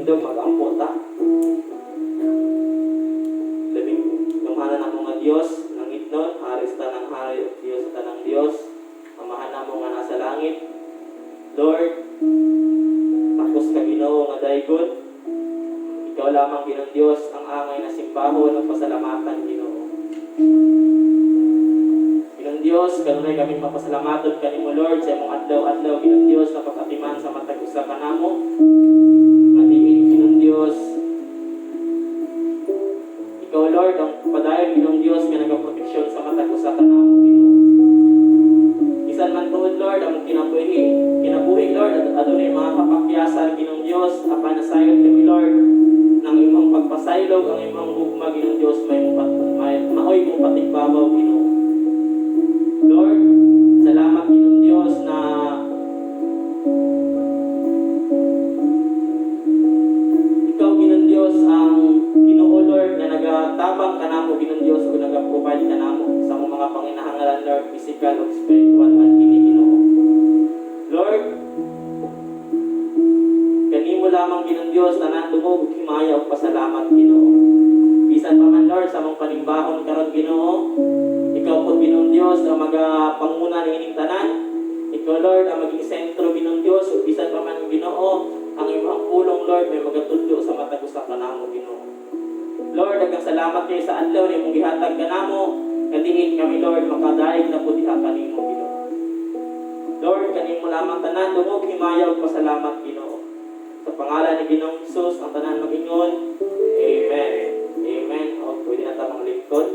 manindog, mag-ampo ta. Labing lumanan ako nga Diyos, ng itnon, haris ta ng hari o Diyos sa tanang Diyos, amahan na mo nga nasa langit. Lord, takos ka Ginoo nga daigod. Ikaw lamang Ginoong Diyos, ang angay na simbahon ng pasalamatan Ginoo. Ginong Diyos, kanunay kami mapasalamaton kanimo Lord sa imong adlaw-adlaw Ginong Diyos na pag-atiman sa matag usa kanamo. Madiin Ginong Diyos. Ikaw Lord ang padayon Ginong Diyos nga nagaproteksyon sa matag usa kanamo Ginoo. Bisan man tuod Lord ang kinabuhi Lord adunay mga kapakyasan Ginong Diyos apan nasayod kami Lord ng imong pagpasaylog ang imong hugma Ginong Diyos maoy mong patigbabaw Ginoo. Lord, salamat Ginong Diyos na ikaw Ginong Diyos ang Ginoo Lord na nagatabang kanamo Ginong Diyos o nagaprovide kanamo sa mga panginahanglan Lord, physical o spiritual man kini Ginoo. Lord, kanimo lamang Ginong Diyos tanan dumog himaya ug pasalamat Ginoo. Bisan pa man Lord sa mong panimbahon karon Ginoo, ikaw po Ginong Diyos ang magapanguna ng ining tanan. Ikaw Lord ang maging sentro Ginong Diyos ug bisan pa man Ginoo ang imong pulong Lord may magatudlo sa matag usa kanamo Ginoo. Lord, daghang salamat kay sa adlaw ni imong gihatag kanamo. Kadiin kami Lord makadaig na po diha kanimo Ginoo. Lord, kanimo lamang tanan dumog himaya ug pasalamat Ginoo. Sa pangalan ni Ginoong Hesus ang tanan mag-ingon. Amen. Amen. O pwede na ta manglingkod.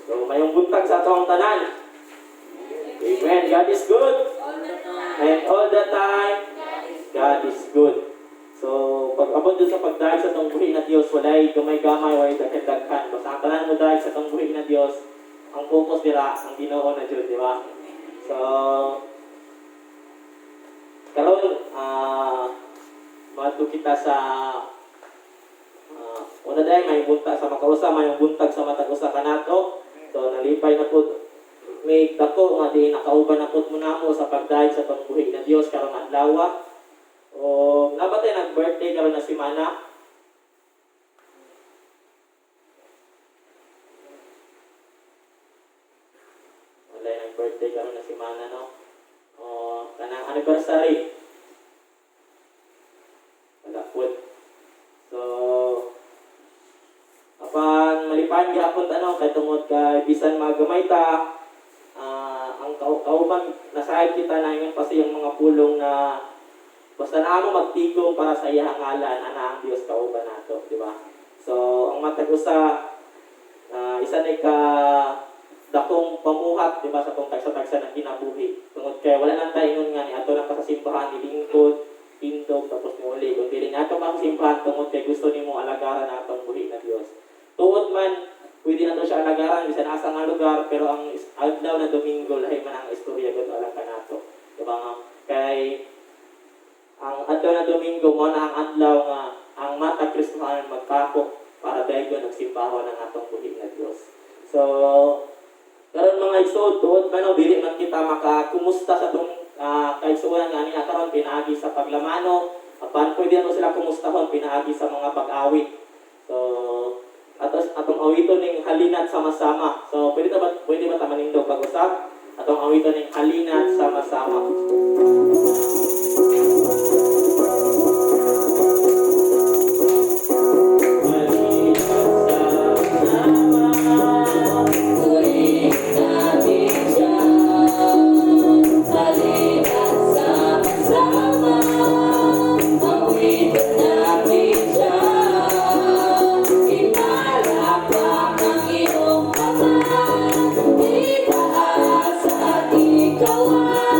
So, mayong buntag sa atong tanan. Amen. God is good. And all the time, God is good. So, pag-abot doon sa pagdahil sa itong buhay na Diyos, walay gamay-gamay, walay daghan-daghan. Basta ang tanan mo dahil sa itong buhay na Diyos, ang focus nila, ang Ginoo na Diyos, di ba? So, karon madto kita sa una dahil may buntag sa makausa, may buntag sa matag usa kanato. So nalipay na pud may dako nga di nakauban na pud mo namo sa pagdahil sa pagbuhi na Dios karong adlaw. O nabatay nag-birthday karon na semana. Wala nag-birthday karon na semana no. O kanang anniversary. Wala pud. So apan malipan gyapon kay tungod kay bisan magamay ta ang kauban nasayod kita na ingon pa siyang mga pulong na basta naamo magtigom para sa iyang ngalan ana ang Dios kauban nato, di ba? So ang matag usa isa ni ka dakong pamuhat, di ba, sa tong tagsa-tagsa ng kinabuhi. Tungod kay wala nang tayo ingon nga ni ato lang ka sa simbahan ilingkod, tindog tapos niuli kun dili nato mang simbahan tungod kay gusto nimo alagaran natong buhi na Dios. Tuod man, pwede na to siya alagaran, bisan asa nga lugar, pero ang adlaw na Domingo, lahi man ang istorya gud alang ka nato. Diba nga? Kay, ang adlaw na Domingo, mo na ang adlaw nga, ang mata Kristohanan magkapok para daygon ang simbahan ng atong buhi na Dios. So, karon mga isod, tuod man, dili man kita makakumusta sa itong kaigsuonan nga niya, karon pinaagi sa paglamano, apan pwede na sila kumustahon, pinaagi sa mga pag-awit. So, atong awiton ning halinat sama-sama. So, pwede ba tamanindog pag-usap? Atong awiton ning halinat sama-sama. Go on.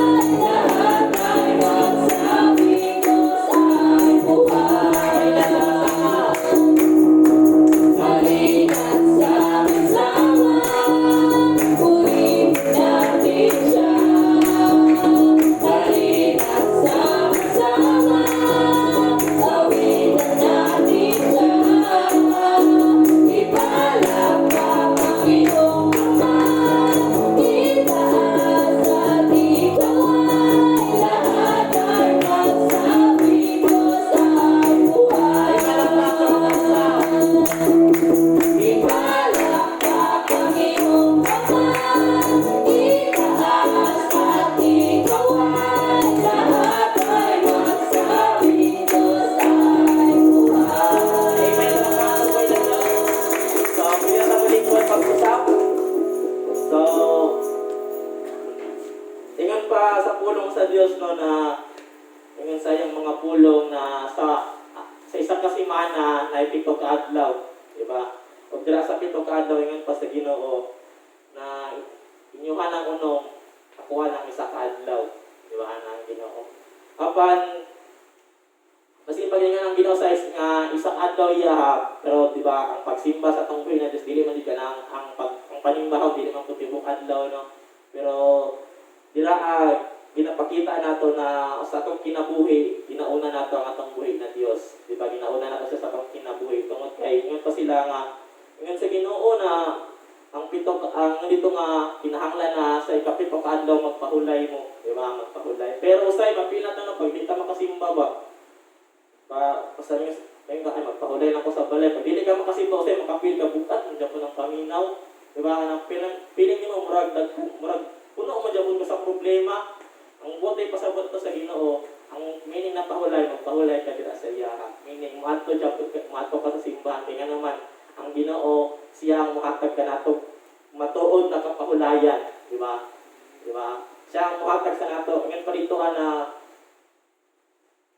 pa sa pulong sa Dios no na ingon sa yung mga pulong na sa isa ka semana na pito ka adlaw, di ba? O dira sa pito ka adlaw ingon pa sa Ginoo na inyuhan ang unong akuha ng isa ka adlaw, di ba? Ang Ginoo. Apan kasi paglingan ang Ginoo sa isang adlaw iya, pero di ba ang pagsimba sa tungkol na Dios dili man di kana ang panimbaho dili man putibok adlaw no. Pero dira ginapakita nato na sa atong kinabuhi, ginauna nato ang atong buhi na Dios. Di ba? Ginauna nato siya sa atong kinabuhi. Tungod kay ingon pa sila nga ingon sa Ginoo na ang dito nga kinahanglan na sa ikapito ka adlaw magpahulay mo, di ba? Magpahulay. Pero usay mapila to no pag di ka makasimba ba. Pasabi ay magpahulay na ko sa balay. Pag dili ka makasimba usay makapil ka bukat, nandiyan po ng paminaw. Di ba? Nang piling nimo murag puno mo jabon ka sa problema. Ang buti pasabot to sa Ginoo, ang meaning na magpahulay ka dira sa iya. Meaning moadto ka sa simbahan kaya naman ang Ginoo siya ang muhatag ka nato matuod na kapahulayan, di ba? Di ba? Siya ang muhatag sa nato. Ngayon pa dito na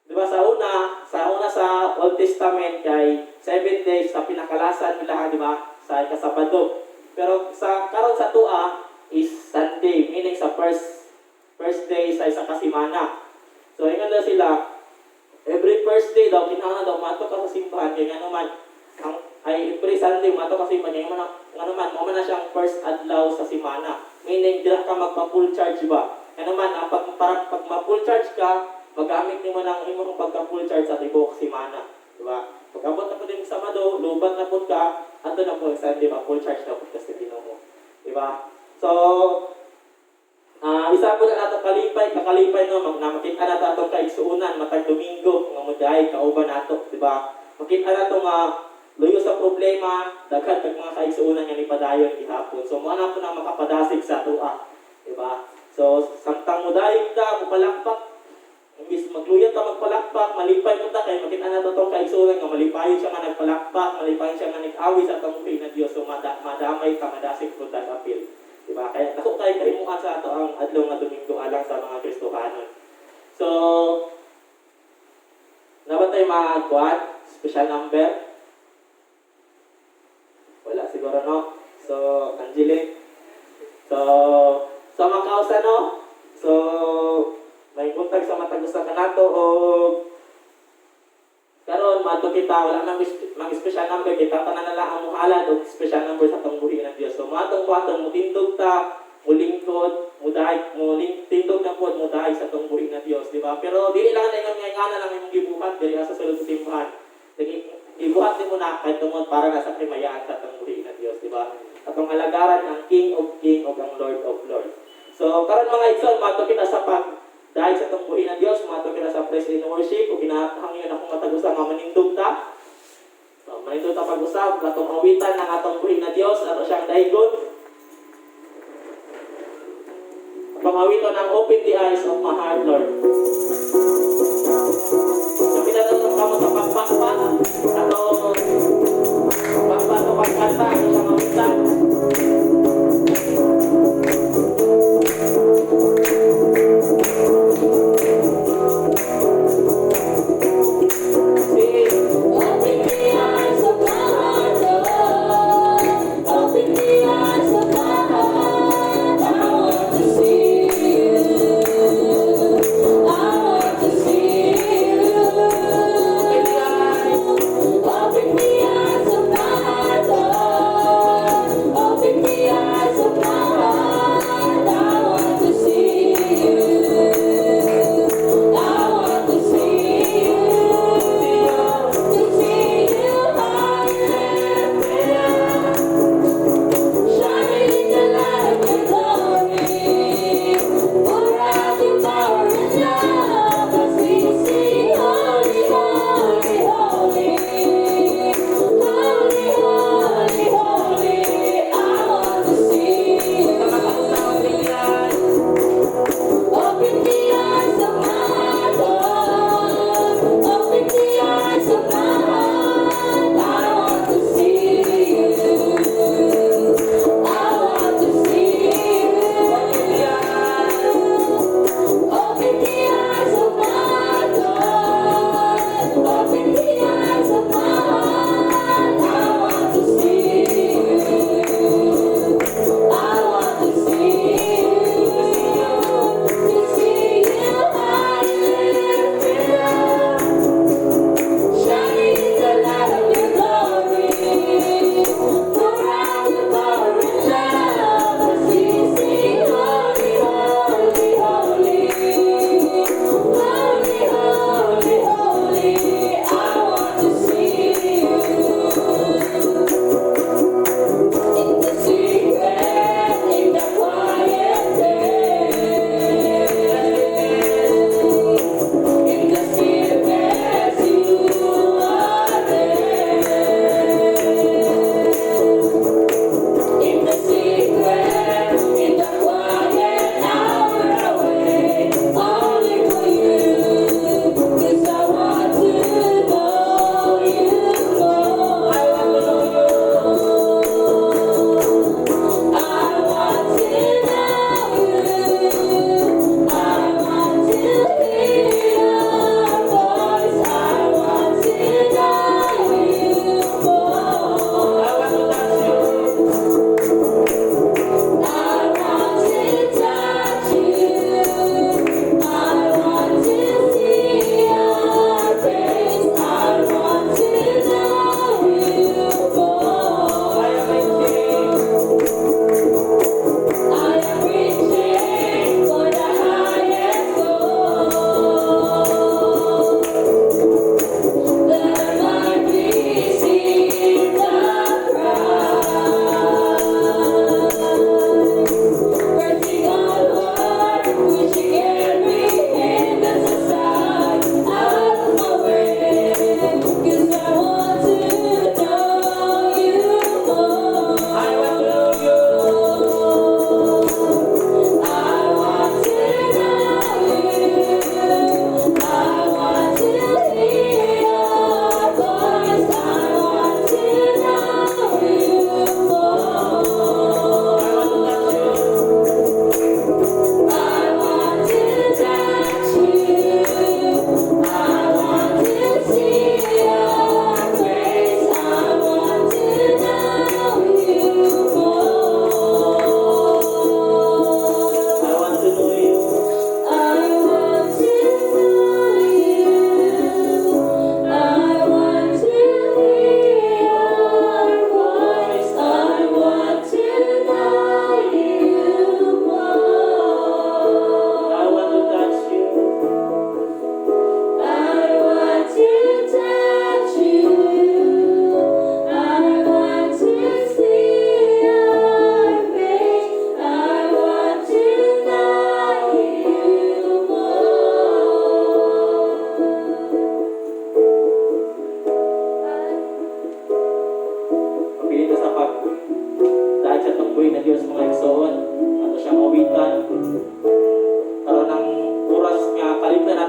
di ba sa una sa Old Testament kay 7 days sa pinakalasan nila, di ba? Sa Sabado. Pero sa karon sa tua is Sunday, meaning sa first day sa isang kasimana. So, ingon daw sila, every first day daw, kinahanglan daw, mato ka sa simbahan, kaya nga naman, every Sunday, mato ka sa simbahan, kaya nga naman, mo na siyang first adlaw sa simana. Meaning, dira ka magpa-full charge ba? Kaya naman, pag ma-full charge ka, magamit mo ng imong pagka-full charge sa tibok simana. Diba? Pag-abot na po din sa Sabado, lubat na po ka, ato na po, Sunday, full charge na po ka sa Ginoo. Diba? So, isa po na nato kakalipay no, makita nato atong kaigsuunan matag Domingo nga moday kauban nato, di ba? Makita nato nga luyo sa problema, daghan kag mga kaigsuunan nga nipadayon gihapon. So mo na po na makapadasig sa tua, di ba? So samtang modayon ka, mupalakpak, imbis magluyot ka magpalakpak, malipay mo ta kay makita nato tong kaigsuunan nga malipayon siya nga nagpalakpak, malipayon siya nga nag-awi sa atong buhi na Dios. So madamay ka, madasig po apil. Diba? Kaya naku tayo kahimukan sa ato ang adlaw nga Domingo alang sa mga Kristohanon. So, naman tayo mga kuwan? Special number? Wala siguro, no? So, Angelic? So mga kausa, no? So, may buntag sa matagusta ka nato o karon mato kita wala nang special number kita tanan na lang ang muhalad og special number sa pangbuhi ng Dios. So matong mo tindog ta, mulingkod, tindog na pod mudahay sa pangbuhi ng Dios, di ba? Pero dili lang na nga lang imong gibuhat diri sa sulod sa simbahan. Ibuhat mo na kay tungod para na sa kimayaan sa pangbuhi ng Dios, di ba? Atong alagaran ang King of King ug ang Lord of Lords. So karon mga igsoon mato kita sa dahil sa itong buhay ng Diyos, mato kita sa praise and worship, o kinahangyan akong matag-usap nga manindog ta. So, manindog ta pag-usap, atong awitan ng atong buhay na Diyos, ato siyang daigon. Pangawiton ng Open the Eyes of My Heart, Lord. Sabi na natin kamo sa pagpakpan, atong pagpakpan o pagkanta, ato siyang awitan. Open the eyes of my heart, I want to see you.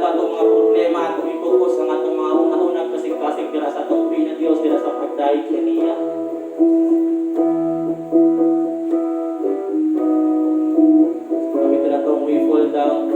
ba itong mga problema atong i-focus ang atong mga una-unang kasing-kasing dira sa atong na Dios dira sa pagdaig kaniya. Kami na itong we fall down.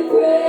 Precious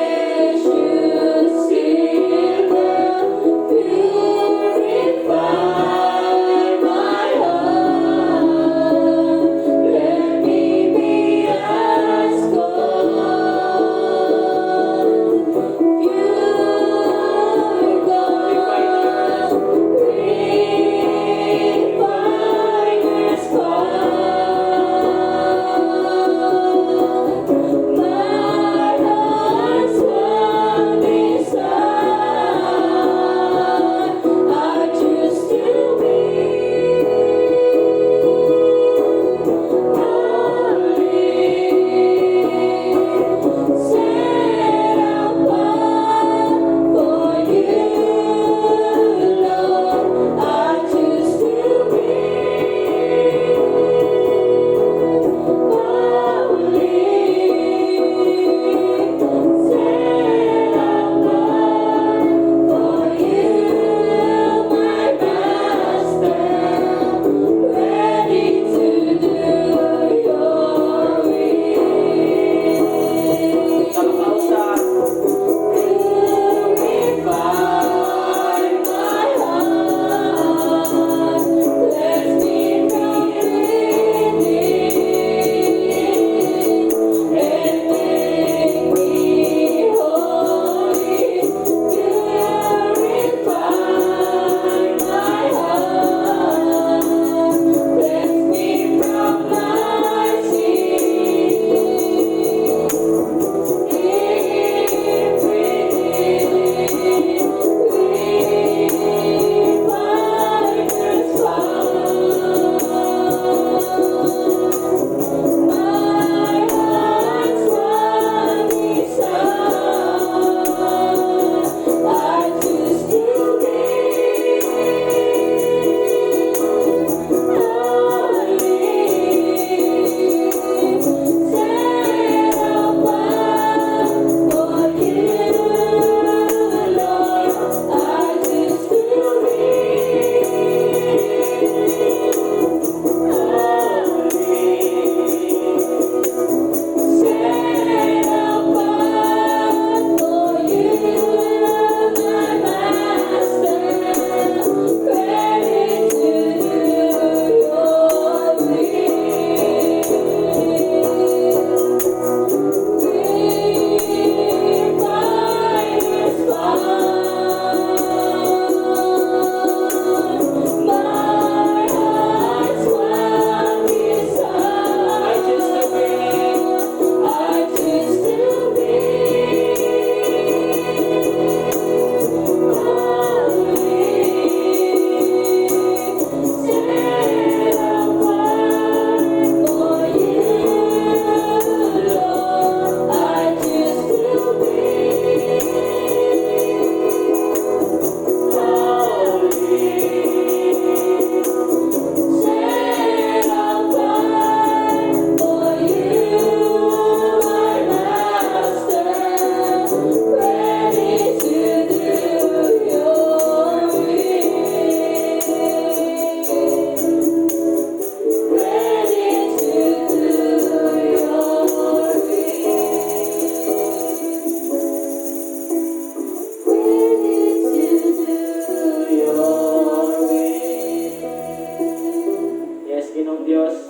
Dios.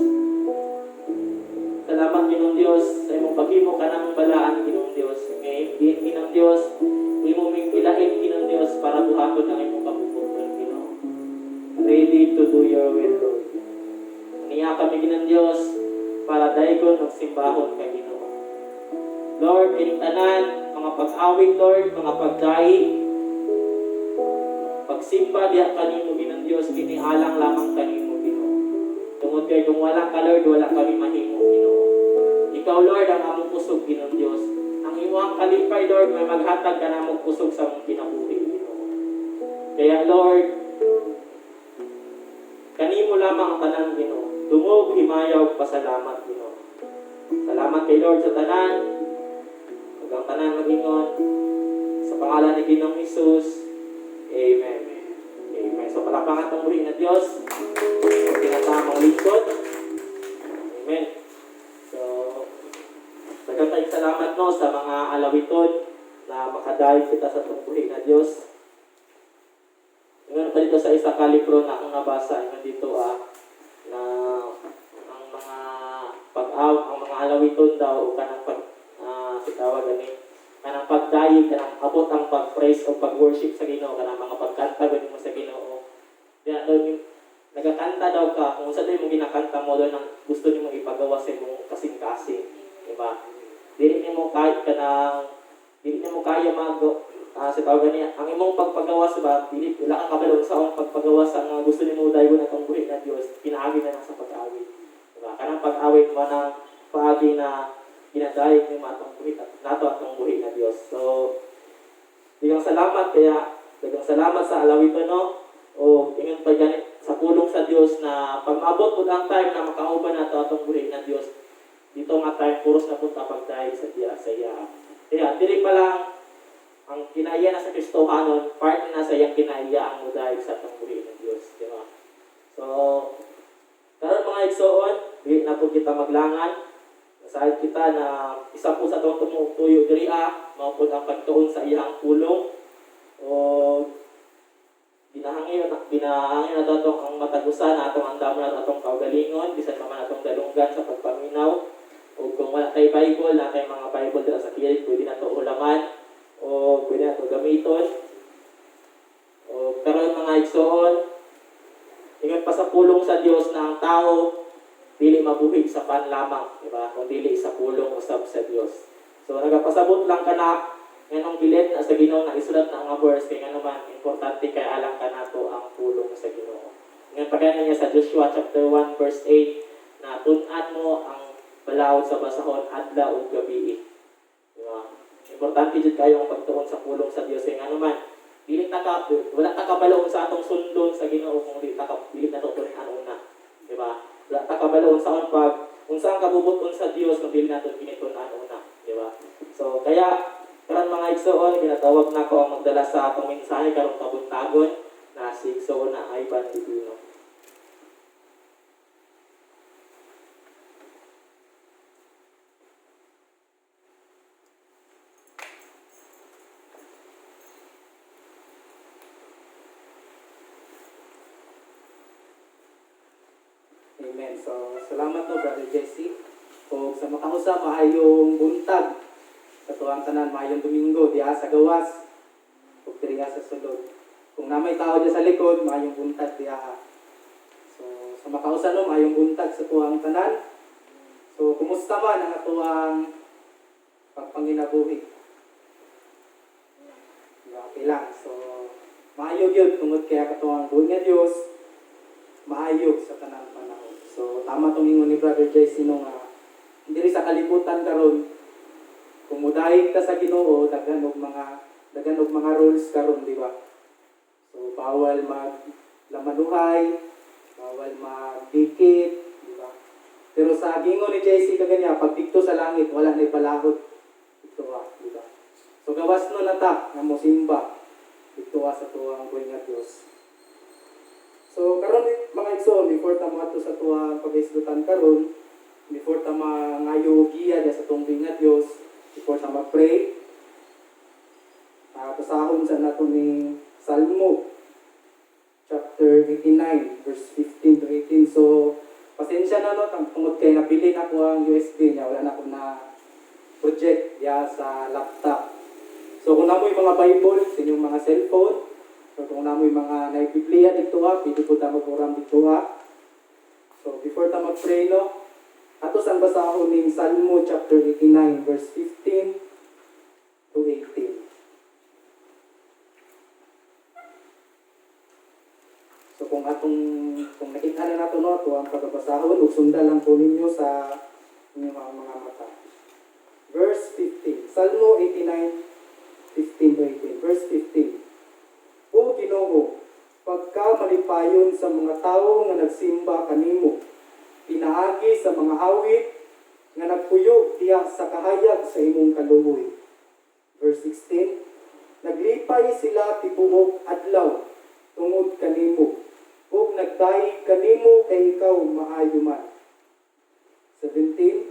Salamat Ginoong Dios sa imong paghimo ka ng balaan Ginoong Dios. Ngayon Ginoong Dios, imo mig ilain Ginoong Dios para buhaton ang imong kabubuton Ginoo. Ready to do your will, Lord. Niya kami Ginoong Dios para daygon magsimbahon kay Ginoo. Lord, ining tanan, mga pag-awit Lord, mga pagdayi, pagsimba diha kanimo Ginoong Dios, kini alang lamang kanimo Ginoo. Tungod kay kung wala ka Lord, wala kami mahimo Ginoo. Ikaw Lord ang among pusog Ginoong Dios. Ang imong kalipay Lord, may maghatag ka namong pusog sa among kinabuhi Ginoo. Kaya Lord, kanimo lamang ang tanan Ginoo. Dungog, himayaw, pasalamat Ginoo. Salamat kay Lord sa tanan. Ug ang tanan mag-ingon sa pangalan ni Ginoong Hesus. Amen. Amen. So palakpakan tong buhi na Dios. Tinatamang lingkod. Amen. So daghang tayong salamat no sa mga alawiton na makadayon kita sa tong buhi na Dios. Ngayon pa dito sa isa ka libro na akong nabasa, ngayon dito na ang mga ang mga alawiton daw o kanang sitawag gani kanang pagdayi kanang abot ang pag-praise o pag-worship sa Ginoo kanang mga pagkanta gani mo sa Ginoo. Diya daw nagakanta daw ka kung sa mo ginakanta mo daw nang gusto nimo ipagawa sa imong kasing-kasing, di ba? Dili nimo kaya sa tawag niya, ang imong pagpagawa sa ba, dili wala ka kabalo sa ang pagpagawa sa nga gusto nimo dayon atong buhi na Dios, pinaagi na sa pag-awit. Diba? Kanang pag-awit mo ng paagi na ginadayeg nimo atong buhi nato atong buhi na Dios. So, daghang salamat sa alawiton no. O ingon pa ganit sa pulong sa Dios na pag maabot pud ang time na makauban nato atong buhi na Dios. Dito nga time puros na pud pagdayeg sa iya. Kaya dili pa lang ang kinaya na sa Kristohanon, part na sa iyang kinaya ang mudayeg sa atong buhi ng Dios, di ba? So, karon mga igsoon, di na po kita maglangan. Nasaad kita na isa po sa itong tumutuyo diri mao po ang pagtuon sa iyang pulong. O ginahangin na dato ang matagusan na atong andamon at atong kaugalingon, bisan pa man atong dalunggan sa pagpaminaw. O kung wala kay Bible, na kay mga Bible dira sa kilid, pwede na ito ulaman. O pwede na ito gamiton. O karon mga igsoon, ingon pa sa pulong sa Dios na ang tao dili mabuhi sa pan lamang, di ba? Kung dili sa pulong usab sa Dios. So nagapasabot lang kana nganong bilet na sa Ginoo na isulat na ang verse kay ngano man importante kay alang kanato ang pulong sa Ginoo. Ngayon pagani niya sa Joshua chapter 1 verse 8 na tun-an mo ang balawod sa basahon adlaw ug gabi. Di ba? Importante jud kayo ang pagtuon sa pulong sa Dios kay ngano man wala ta kabaloon sa atong sundon sa Ginoo kung dili na to una, di ba? Wala ta kabaloon sa pag unsa ang kabubuton sa Dios kung dili nato kinitun-an una, di ba? So kaya karon mga igsoon ginatawag nako ang magdala sa atong mensahe karong kabuntagon na si igsoon na Ivan Divino. Amen. So, salamat no, Brother Jesse. O sa makahusa, maayong buntag. Sa tuwang tanan, maayong Domingo, diya sa gawas. O diriya sa sulod. Kung namay tao diya sa likod, maayong buntag diya. So, sa makahusa no, maayong buntag sa tuwang tanan. So, kumusta man ang atuang pagpanginabuhi? Okay lang. So, maayog yun. Tungod kaya katuwang buhay nga Diyos, maayog sa tanang panahon. So, tama itong ingon ni Brother Jesse no nga, hindi rin sa kalibutan karon kung mudahig ka sa Ginoo, daghan og mga rules karon, di ba? So, bawal maglamanuhay, bawal magdikit, di ba? Pero sa gingon ni Jesse kaganya, pag dikto sa langit, wala na ipalahod. Ito di ba? So, gawas no nata nga mosimba dito sa tuwang buhay nga Dios. So karon mga igsoon, before ta moadto sa tuwang pag-isgutan karon, before ta mangayo giya sa tuwang buhay nga Dios, before ta mag-pray, pasahon sa nato ni Salmo chapter 89 verse 15 to 18. So pasensya pasensya na no, tungkol kay nabili na ko ang USB niya, wala na ako na project ya sa laptop. So kung namoy mga Bible sa inyong mga cellphone, so kung namoy mga naibiblia dito ha, pwede po ta mag-oram dito ha. So before ta mag-pray no, ato sang basahon ning Salmo chapter 89 verse 15 to 18. So kung nakita na nato no, ito ang pagbabasahon, ug sundan lang po ninyo sa inyong mga mata. Verse 15. Salmo 89, 15 to 18. Verse 15. O Ginoo, pagka malipayon sa mga tawo nga nagsimba kanimo, pinaagi sa mga awit nga nagpuyo diha sa kahayag sa imong kaluoy. Verse 16. Naglipay sila tibuok adlaw tungod kanimo, ug nagdaig kanimo kay ikaw maayo man. 17.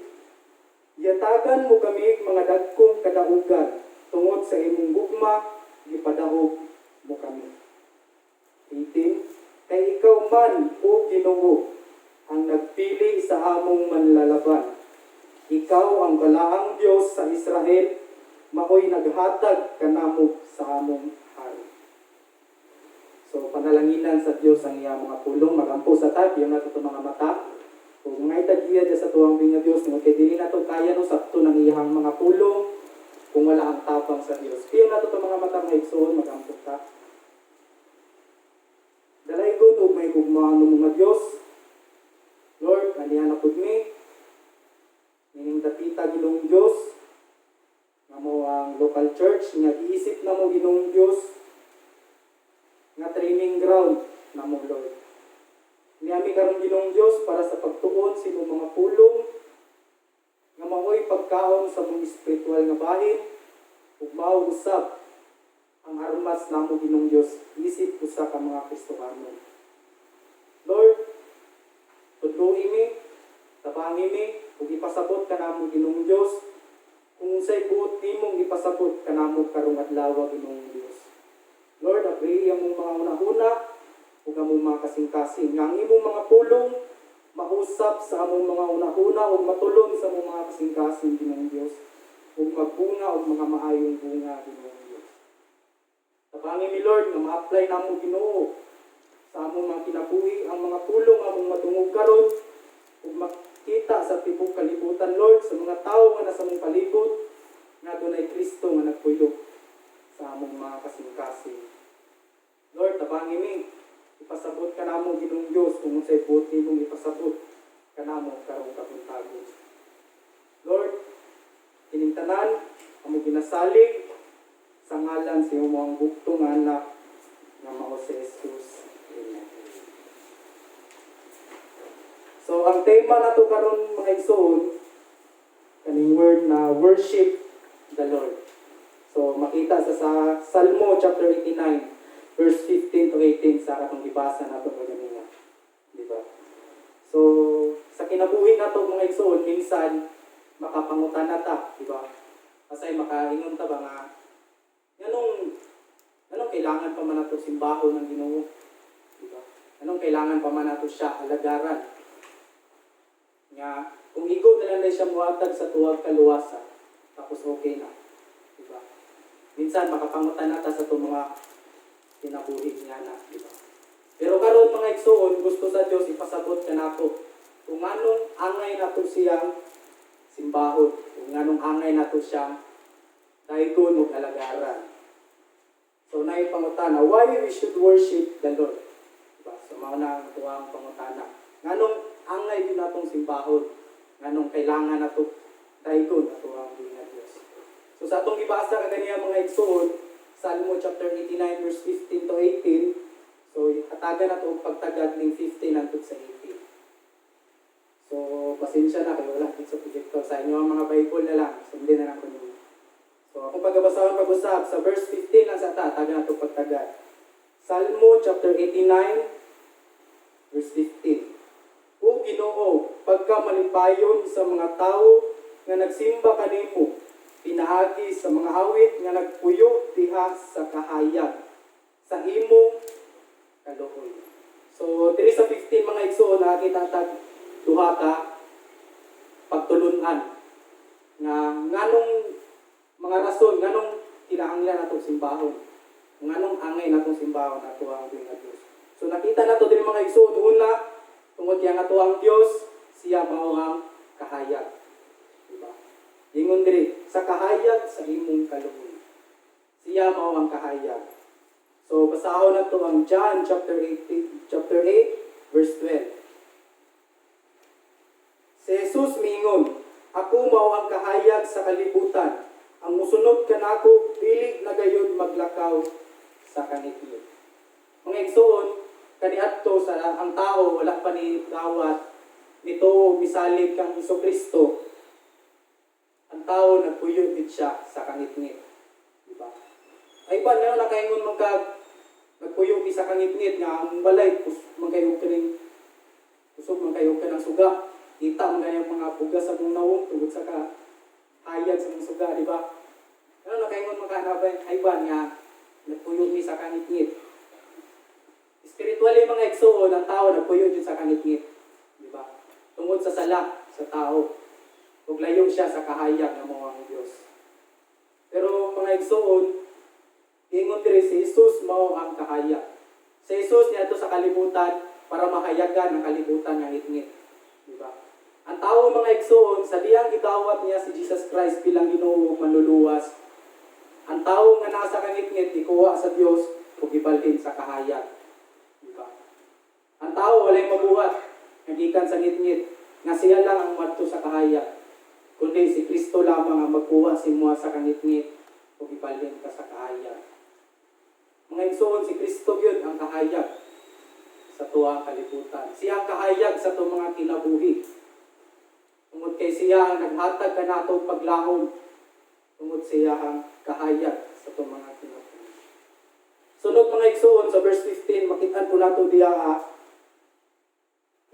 Yatagan mo kami mga dagkong kadaugan tungod sa imong gugma, gipadahog mo kami. 18. Kay ikaw man, o Ginoo, ang nagpili sa among manlalaban. Ikaw ang balaang Diyos sa Israel, maoy naghatag kanamo sa among hari. So, panalanginan sa Diyos ang iya mga pulong, magampo sa tabi, yung nato mga mata. Kung mga itagiya sa tuwang nga Diyos, kay dili na to kaya no sakto ng iyang mga pulong, kung wala ang tapang sa Diyos. Kaya na to mga mata mga igsoon, magampo ka. Dalaygon o may gugmaan ng mga Diyos. Lord, anihan na po mi. Mining dapita ginong Diyos. Nga mo ang local church, nga iisip na mo ginong Diyos. Nga training ground na mo, Lord. Niyami karong ginong Diyos para sa pagtuon sa imong mga pulong. Nga maoy pagkaon sa mong espiritual nga bahin. Ug mauusap ang armas namo ginong Diyos, isip usa ka mga Kristiyano. Lord, tudloy mi, tabangi mi, ug ipasabot ka namo ginong Diyos, kung unsay buot nimong ipasabot ka namo karong adlaw ginong Diyos. Lord, abri ang mong mga una-una, ug among mga kasing-kasing, nga ang imong mga pulong mausap sa among mga una-una ug matulong sa among mga kasing-kasing ginong Diyos, ug magbunga og mga maayong bunga ginong Diyos. Tabangi mi Lord nga ma-apply namo Ginoo sa among mga kinabuhi ang mga pulong among matungog karon ug makita sa tibok kalibutan Lord sa mga tawo nga nasa among palibot nga dunay Kristo nga nagpuyo sa among mga kasing-kasing. Lord, tabangi mi, ipasabot ka namo ginong Diyos kung unsay buot nimong ipasabot ka namo karong kabuntagon. Lord, kining tanan among ginasalig sa ngalan sa iyong mga buktong anak na mao si Jesus. Amen. So, ang tema na ito karon mga igsoon, kaning word na worship the Lord. So, makita sa Salmo chapter 89, verse 15 to 18 sa atong gibasa na ito kanina. Diba? So, sa kinabuhi na ito mga igsoon, minsan makapangutan na ta, diba? Kasi makaingon ta ba nga, anong kailangan pa man nato simbahon ng Ginoo? Diba? Anong kailangan pa man nato siya alagaran? Nga, kung igod na lang siya muhatag sa tuwag kaluwasan, tapos okay na. Diba? Minsan makapangutan nata sa itong mga pinabuhi nga na. Diba? Pero karon mga igsoon, gusto sa Diyos ipasabot ka nato kung anong angay nato siyang simbahon, kung anong angay nato siyang daigon o alagaran. So, na yung pangutana, why we should worship the Lord? Diba? So, mauna ang tuwang pangutana. Nganong angay din natong simbahon? Nganong kailangan nato daigon na tuwang din na Diyos? So, sa atong ibasa kaganiya mga igsoon, Salmo chapter 89 verse 15 to 18, so, atagan na itong pagtagad ng 15 hangtod sa 18. So, pasensya na kayo wala dito sa projector. Sa inyo ang mga Bible na lang, sundin na lang ko ninyo. So, akong pag-abasahon pag-usap sa verse 15 lang sa taga na itong pagtagad. Salmo chapter 89, verse 15. O Ginoo, pagka malipayon sa mga tao nga nagsimba kanimo, pinaagi sa mga awit nga nagpuyo diha sa kahayag, sa imong kaluoy. So, diri sa 15 mga igsoon, nakakita tag duha ka pagtulunan nga nganong mga rason nganong kinahanglan natong simbahon nganong angay natong simbahon nato ang nga Dios. So nakita nato diri mga igsoon una tungod kay nga ang Dios siya mao ang kahayag. Diba? Ingon diri sa kahayag sa imong kaluoy. Siya mao ang kahayag. So basahon nato ang John chapter 8 verse 12. Si Jesus mingon, ako mao ang kahayag sa kalibutan. Ang musunod kanako dili na gayud maglakaw sa kanitlo. Mga igsoon, kaniadto sa ang tao wala pa ni dawat nito misalig kang Hesukristo. Ang tao nagpuyo gid siya sa kangitngit. Diba? Ay ba na nakaingon nagpuyo gi sa kangitngit nga ang balay magkayog kining kusog magkayog ka ng suga. Kita mo ganyang mga pugas sa mong nawong tungod sa kahayag sa mong suga, di ba? Ano nakaingon makahanapay hayban nga nagpuyo ni sa kangitngit. Spiritually mga igsoon ang tao nagpuyo din sa kangitngit, di ba? Tungod sa sala sa tao. Ug layo siya sa kahayag ng mga Dios. Pero mga igsoon, ingon diri si Jesus mao ang kahayag. Si Jesus niadto sa kalibutan para mahayagan ang kalibutan nga ngitngit, di ba? Ang tao mga igsoon, sa diyang gidawat niya si Jesus Christ bilang Ginoo ug manluluwas. Ang tao nga nasa kangitngit gikuha sa Dios ug gibalhin sa kahayag. Diba? Ang tao walay mabuhat nagikan sa ngitngit nga siya lang ang madto sa kahayag. Kundi si Kristo lamang ang magkuha si mua sa kangitngit ug gibalhin ka sa kahayag. Mga igsoon, si Kristo gyud ang kahayag sa tuwang kalibutan. Siya ang kahayag sa tuwang mga kinabuhi. Tungod kay siya ang naghatag kanato paglahom. Tungod siya ang kahayag sa itong mga kinabuhi. Sunod mga igsoon sa verse 15, makitaan po nato diya nga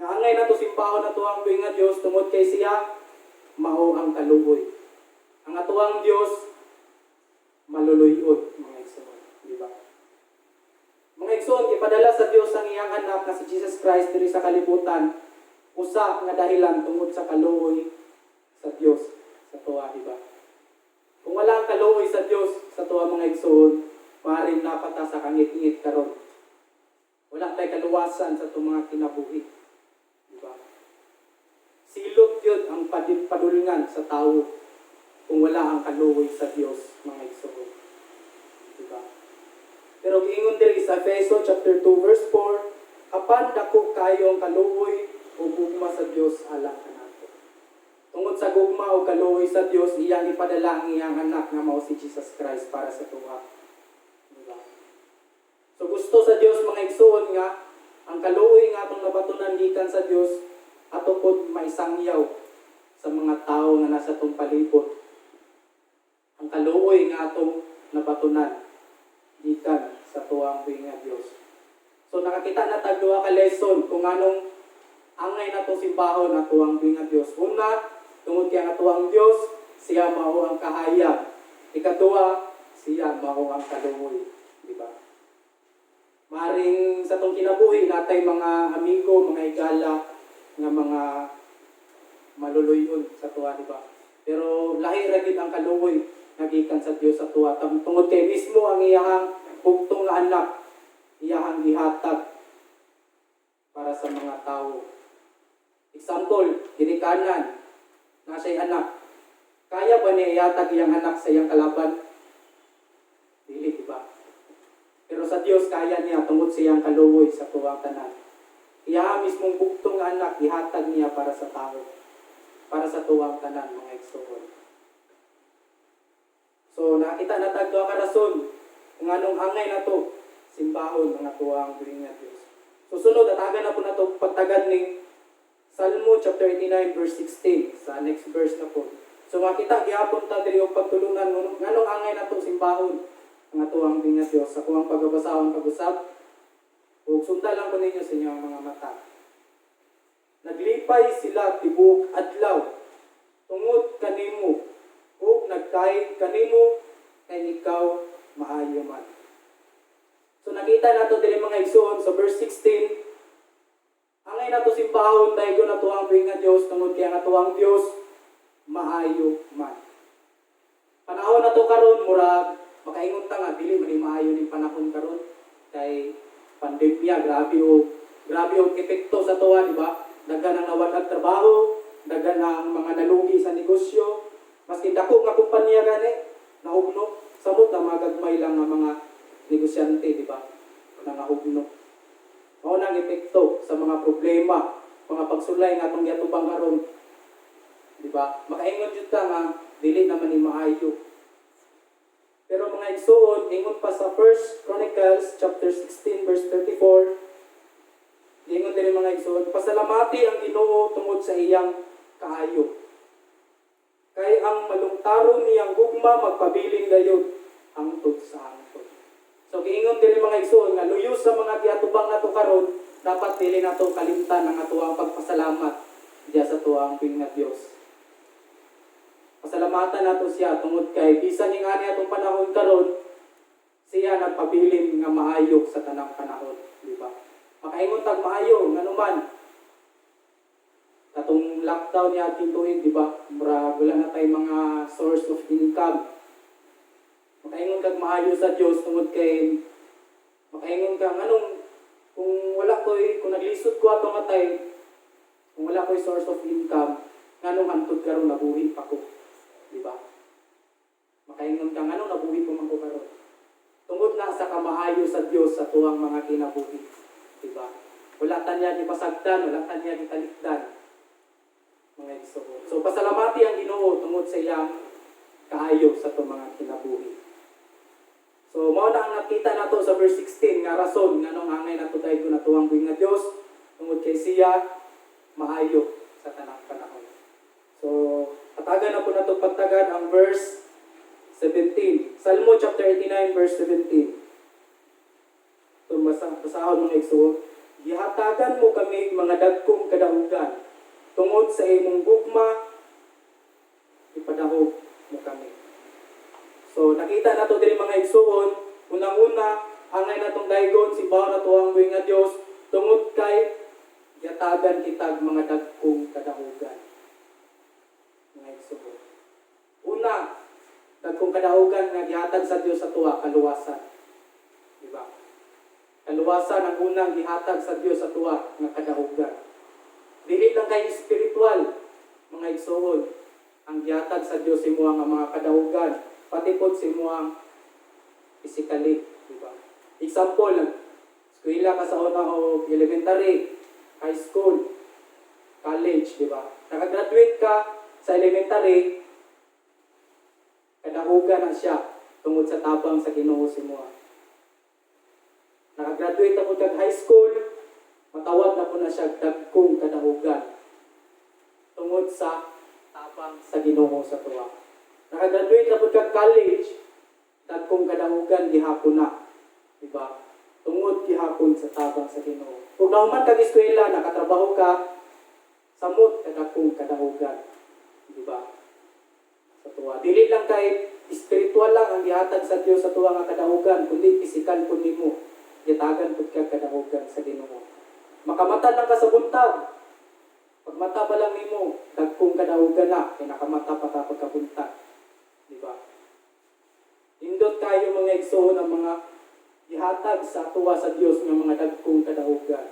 angay nato simbahon nato ang buhi nga Dios tungod kay siya mao ang kaluoy. Ang atuang Dios maluluy-od mga igsoon, di ba? Mga igsoon, gipadala sa Dios ang iyang anak na si Jesus Christ diri sa kalibutan. Usa nga dahilan tungod sa kaluoy sa Dios sa tuwa, di ba? Kung wala ang kaluoy sa Dios sa tuwa mga igsoon, maaaring napata sa kangit-ngit karon. Wala tay kaluwasan sa itong mga kinabuhi. Di ba? Silot yun ang padulngan sa tao kung wala ang kaluoy sa Dios mga igsoon. Di ba? Pero giingon diri sa Efeso chapter 2 verse 4, apan dako kayo ang kaluoy o gugma sa Dios alang kanato. Tungod sa gugma o kaluoy sa Dios, iyang ipadala ang iyang anak nga mao si Jesus Christ para sa tuwa. Diba? So gusto sa Dios mga igsoon nga ang kaluoy nga atong nabatunan gikan sa Dios ato pod maisangyaw sa mga tao nga nasa tong palibot. Ang kaluoy nga atong nabatunan gikan sa tuwang buhi nga Dios. So nakakita na tag duha ka lesson kung anong angay natong simbahon na tuwang buhi nga Dios. Una, tungod kay ang tuwang Dios, siya mao ang kahayag. Ikaduha, siya mao ang kaluoy, di ba? Maring sa tong kinabuhi natay mga amigo, mga igala nga mga maluluyon sa tuwa, di ba? Pero lahi ra gid ang kaluoy nagikan sa Dios sa tuwa. Tungod kay mismo ang iyang bugtong nga anak, iyang gihatag para sa mga tao. Example, ginikanan na siya'y anak. Kaya ba niya iatag iyang anak sa iyang kalaban? Dili, di ba? Pero sa Dios kaya niya tungod sa iyang kaluoy sa tuwang tanan. Iya mismong bugtong nga anak ihatag niya para sa tao. Para sa tuwang tanan mga igsoon. So nakita na tag duha ka rason kung anong angay na to simbahon mga tuwang buhi nga Dios. Susunod atagan na po na to pagtagad ning Salmo chapter 89 verse 16 sa next verse na po. So makita gihapon ta diri og pagtulunan nganong angay nato simbahon ang atuang buhi nga Dios sa kuang pagbabasahon pag-usab. Ug sundan lang ko ninyo sa inyong mga mata. Naglipay sila tibuok adlaw tungod kanimo ug nagkayod kanimo kay ikaw maayo man. So nakita nato diri mga igsoon sa verse 16 ang angay na to simbahon dahil na to ang buhay nga Dios tungod kay nga to ang Dios maayo man. Panahon na to karon murag makaingon ta nga dili man ni maayo ning panahon karon kay pandemya grabe og epekto sa tuwa, di ba? Daghan ang nawalan trabaho, daghan ang mga nalugi sa negosyo, maski dako nga kumpanya gani nahugno, samot na magagmay lang nga mga negosyante, di ba? Nangahugno. Mao nang epekto sa mga problema, mga pagsulay nga atong giatubang karon. Di ba? Makaingon jud ta nga dili naman ni maayo. Pero mga igsoon, ingon pa sa 1 Chronicles chapter 16 verse 34, ingon din mga igsoon, pasalamati ang Ginoo tungod sa iyang kaayo. Kay ang malungtaron niyang gugma magpabiling dayon hangtod sa hangtod. So giingon din mga igsoon nga luyo sa mga giatubang nato karon, dapat dili nato kalimtan ang atuang pagpasalamat diya sa tuang ping nga Dios. Pasalamatan nato siya tungod kay bisan ning ani atong panahon karon, siya nagpabiling nga maayo sa tanang panahon, di ba? Makaingon tag maayo nganuman. Katong lockdown ni ating tuig, di ba? Mura wala na tay mga source of income. Makaingon kag maayo sa Dios tungod kay makaingon ka nganong kung naglisod ko ato nga tay, kung wala ko'y source of income, nganong hantod karon nabuhi pa ko. Di ba? Makaingon ka nganong nabuhi ko man ko karon. Tungod na sa kamaayo sa Dios sa tuwang mga kinabuhi. Di ba? Wala ta niya gipasagdan, wala ta niya gitalikdan. Mga igsoon. So pasalamati ang Ginoo tungod sa iyang kaayo sa tuwang mga kinabuhi. So mao na ang nakita nato sa verse 16 nga rason nganong angay nato daygo na tuwang buhi nga Dios tungod kay siya maayo sa tanang panahon. So patagan na po nato pagtagad ang verse 17. Salmo chapter 89 verse 17. So basahon mga igsoon, gihatagan mo kami mga dagkong kadaugan tungod sa imong gugma ipadahog mo kami. So nakita nato diri mga igsoon, unang-una angay natong daygon si bawo na tuwang buhi nga Dios tungod kay gihatagan kitag mga dagkong kadahugan. Mga igsoon. Una, dagkong kadahugan nga gihatag sa Dios sa tuwa kaluwasan. Di ba? Kaluwasan ang unang gihatag sa Dios sa tuwa nga kadahugan. Dili lang kay spiritual, mga igsoon, ang gihatag sa Dios imo nga mga kadahugan, pati pod sa imo ang physically, di ba? Example, eskwela ka sa una o elementary, high school, college, di ba? Nakagraduate ka sa elementary, kadahugan na siya tungod sa tabang sa Ginoo si mo. Nakagraduate na po kag high school, matawag na po na siya dagkong kadahugan tungod sa tabang sa Ginoo sa tuwa. Nakagraduate na po kag college, dagkong kadahugan gihapon na, di ba? Tungod gihapon sa tabang sa Ginoo. Kung nahuman kag eskwela, nakatrabaho ka, samot kadagkong kadahugan, di ba? Sa tuwa. Dili lang kay spiritual lang ang gihatag sa Dios sa tuwa nga kadahugan, kundi physical pud nimo gitagan pud kag kadahugan sa Ginoo. Makamata lang ka sa buntag. Pag mata pa lang nimo, dagkong kadahugan na, kay nakamata pa ka pagkabuntag. Di ba? Indot kayo mga igsoon ang mga gihatag sa tuwa sa Dios ng mga dagkong kadahugan.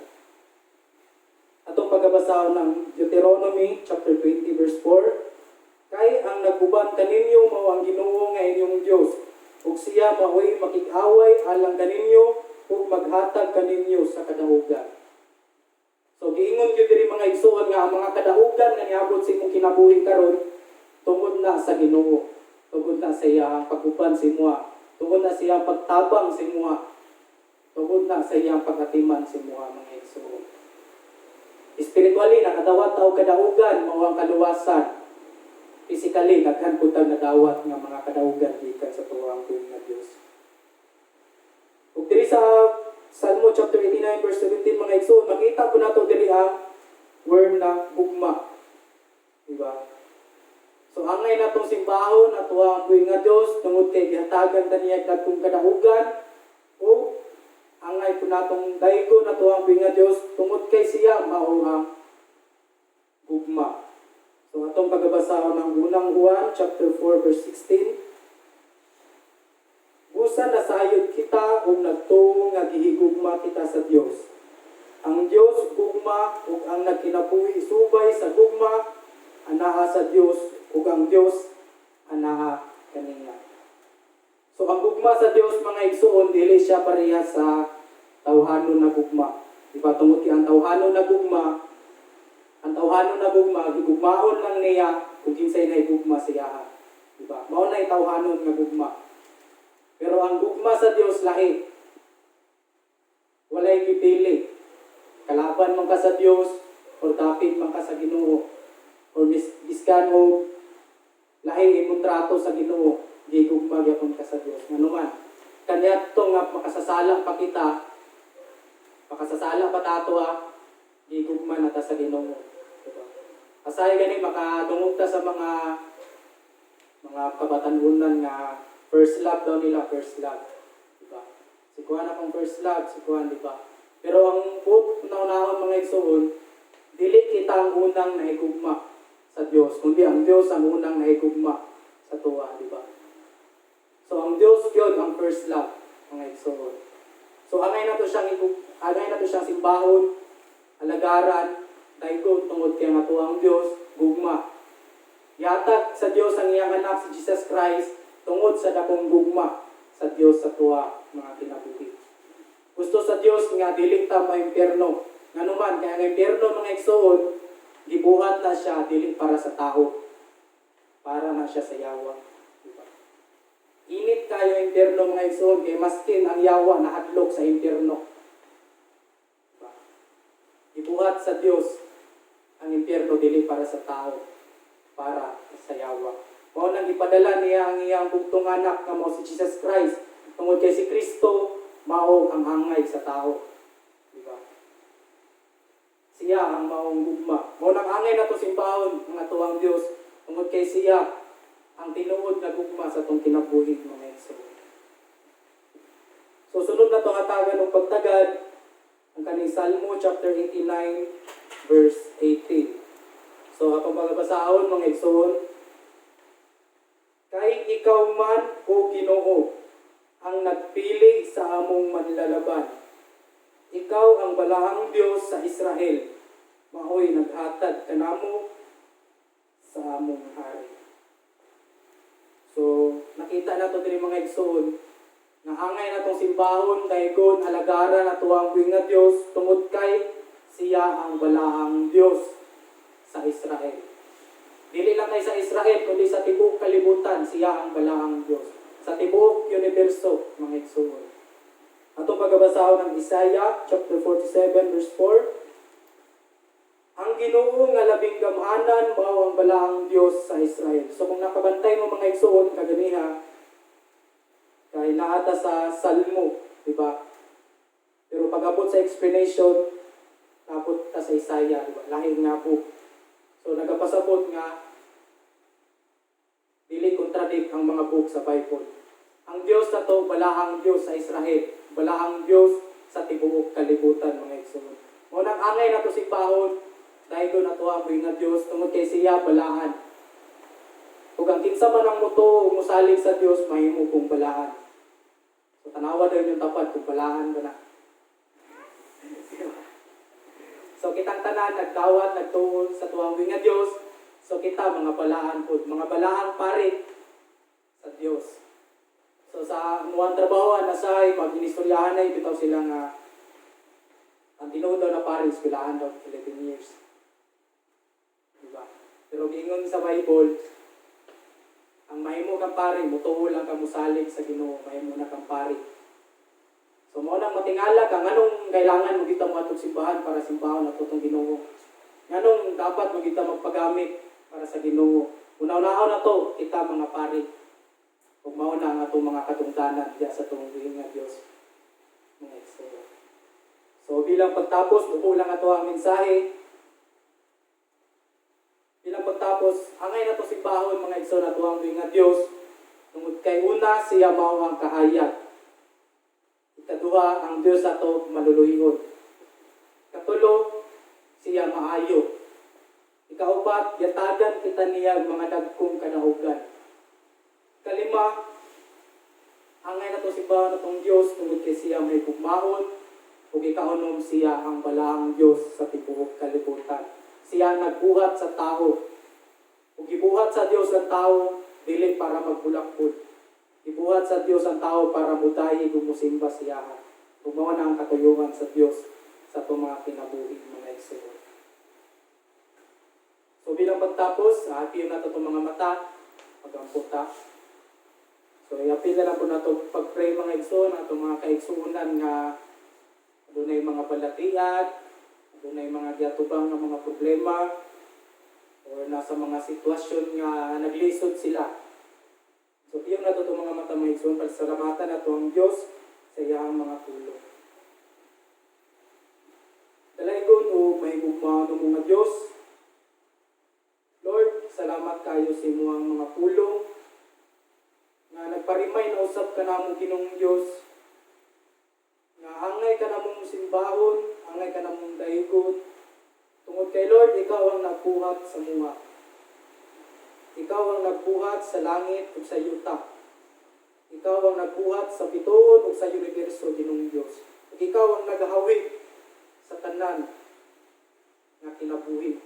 Atong pagbabasa ng Deuteronomy chapter 20 verse 4, kay ang naguban kaninyo mao ang Ginoo nga inyong Dios, ug siya mao'y makig-away alang kaninyo ug maghatag kaninyo sa kadahugan. So giingon gyud diri mga igsoon nga ang mga kadahugan nga niabot sa imong kinabuhi karon tungod na sa Ginoo, tungod na sa iyang paguban sa imo, tungod na sa iyang pagtabang sa imo, tungod na sa iyang pagatiman sa imo mga igsoon. Spiritually nakadawat taw kadahugan mao ang kaluwasan. Physically daghan pud tag nadawat nga mga kadahugan gikan sa tuwang buhi nga Dios. Ug diri sa Salmo chapter 89 verse 17 mga igsoon, makita po nato diri ang word na gugma. Diba? So angay natong simbahon at tuwang buhi nga Dios tungod kay gihatagan ta niya dagkong kadahugan o angay angay ko natong daigo na to ang nga Dios tungod kay siya mao ang gugma. So atong pagbabasa ng unang Juan chapter 4 verse 16. Busa nasayod kita kung nagtuo nga gihigugma kita sa Dios. Ang Dios gugma ug ang nagkinabuhi subay sa gugma anaa sa Dios ug ang Dios anaa kaniya. So ang gugma sa Dios mga igsoon dili siya pareha sa tawhanon na gugma. Diba tungod kay ang tawhanon na gugma, gigugmaon lang niya kung kinsay na gugma siya. Diba? Mao na tawhanon nga gugma. Pero ang gugma sa Dios lahi. Walay gipili. Kalaban man ka sa Dios or dapit man ka sa Ginoo or biskan o lahi imong trato sa Ginoo, gigugma gyapon ka sa Dios. Nganuman, kanya to nga makasasala pa kita. Makasasala pa tato gigugma na ta sa Ginoo. Diba? Asay gani makadungog ta sa mga kabatanunan nga first love daw nila, first love. Diba? Si Kuan akong first love, si Kuan, diba? Pero ang naunahon mga igsoon, dili kita ang unang nahigugma sa Dios, kundi ang Dios ang unang nahigugma sa tuwa, diba? So ang Dios gyud ang first love, mga igsoon. So angay na to siyang simbahon, alagaran, daygon tungod kay nga tuwa ang Dios, gugma. Yatag sa Dios ang iyang anak si Jesus Christ tungod sa dakong gugma sa Dios sa tuwa mga kinabuhi. Gusto sa Dios nga dili ta maimpierno. Nganuman kaya ang impierno mga igsoon gibuhat na siya dili para sa tao. Para na siya sa yawa. Diba? Init kayo impierno mga igsoon kay maskin ang yawa na hadlok sa impierno. Diba? Gibuhat sa Dios ang impierno dili para sa tao. Para sa yawa. Mao nang ipadala niya ang iyang bugtong anak nga mao si Jesus Christ. Tungod kay si Kristo mao ang hangay sa tao. Diba? Siya ang maong gugma. Mao nang hangay na to simbahon nga tuwang Dios. Tungod kay siya ang tinuod nga gugma sa tong kinabuhi mga igsoon. So sunod na to hatagan ng pagtagad ang kaning Salmo chapter 89 verse 18. So atong pagbabasahon mga igsoon, kay ikaw man, o Ginoo, ang nagpili sa among manlalaban. Ikaw ang balahang Dios sa Israel. Maoy naghatag kanamo sa among hari. So, nakita na ito din mga igsoon. Nahangay na itong simbahon, daygon, alagara na tuwang nga Dios, tungod kay siya ang balahang Dios sa Israel. Dili lang kay sa Israel, kundi sa tibuok kalibutan, siya ang balahang Diyos. Sa tibuok universo, mga igsoon. Atong pagbabasahon ng Isaiah, chapter 47, verse 4. Ang Ginoo nga labing gamhanan, mao ang balahang Diyos sa Israel. So kung nakabantay mo mga igsoon, kaganiha, kay naata sa Salmo, diba? Pero pag-abot sa explanation, tapos ta sa Isaiah, diba? Lahing nga po. So nagapasabot nga dili kontradik ang mga book sa Bible. Ang Dios na to balahang Dios sa Israel, balahang Dios sa tibuok kalibutan mga igsoon. Mo nang angay na to simbahon, daygo na to ang nga Dios tungod kay siya balahan. Ug ang kinsa man ang muto o musalig sa Dios mahimo kong balahan. So tanawa daw yung tapat kung balahan ka na. So kitang tanan nagdawat nagtuon sa tuwang nga Dios. So kita mga balaan po, mga balaang pare sa Dios. So sa muang trabaho na say mag-inistoryahan na bitaw sila nga ang tinuod daw na pare iskulahan daw 11 years. Diba? Pero gingon sa Bible, ang mahimo kang pare, mutuo lang ka musalig sa Ginoo, mahimo na kang pare. So mo nang matingala ka nganong kailangan mo kita matug simbahan para simbahon ato tong Ginoo. Nganong dapat mo kita magpagamit para sa Ginoo. Una-unaon na to kita mga pare. Ug mao na ang atong mga katungdanan diya sa tong nga Dios. Mga igsoon. So bilang pagtapos, buo lang ato ang mensahe. Bilang pagtapos, angay na to simbahon mga igsoon ato ang nga Dios. Tungod kay una siya mao ang kahayag. Ikaduha, ang Dios ato maluluhingon. Katulo, siya maayo. Ikaupat, yatagan kita niya mga dagkong kanahugan. Kalima, angay na to si ba na tong Diyos tungod kay siya may gugmaon ug ikaunom siya ang balaang Diyos sa tibuok kalibutan. Siya nagbuhat sa tao. Ug gibuhat sa Dios ang tao dili para magbulakbol. Gibuhat sa Dios ang tao para mudayi ug musimba siya. Ug mao na ang katuyuhan sa Dios sa itong mga kinabuhi mga igsoon. So bilang pagtapos, apil na ito itong mga mata, magamputa. So i-apil na lang po na ito pag-pray mga igsoon, itong mga kaigsuunan nga doon ay mga balatian, doon ay mga giatubang ng mga problema, o nasa mga sitwasyon nga naglisod sila. So piyon na ito itong mga mata mga igsoon, pagsalamatan na ito ang Diyos sa iyang mga tulong. Dalaygon o may gugma ng mga Diyos. Lord, salamat kayo sa imuhang mga pulong na nagparimay na usap ka namong Ginoong Diyos na angay ka namong simbahon, angay ka namong daygon. Tungod kay Lord, ikaw ang nagbuhat sa muha. Ikaw ang nagbuhat sa langit ug sa yuta. Ikaw ang nagbuhat sa bituon ug sa universo, Ginoong Diyos. Ug ikaw ang nagahawid sa tanan nga kinabuhi.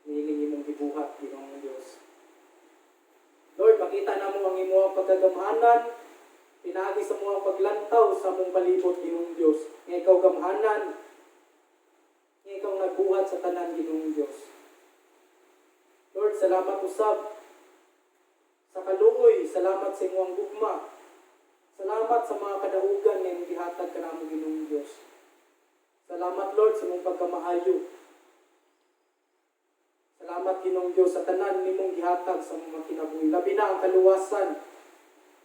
Niling imong gibuhat, Ginoong Diyos. Lord, makita na mo ang imong pagkagamhanan, pinagi sa mga paglantaw sa mong palibot, Ginoong Diyos. Nga ikaw gamhanan, nga ikaw nagbuhat sa tanan, Ginoong Diyos. Lord, salamat usab sa kaluoy, salamat sa imong gugma. Salamat sa mga kadahugan na imong gihatag ka namo, Ginoong Diyos. Salamat, Lord, sa imong pagkamaayo. Salamat, Ginoong Diyos, sa tanan nimong gihatag sa mga kinabuhi. Labi na ang kaluwasan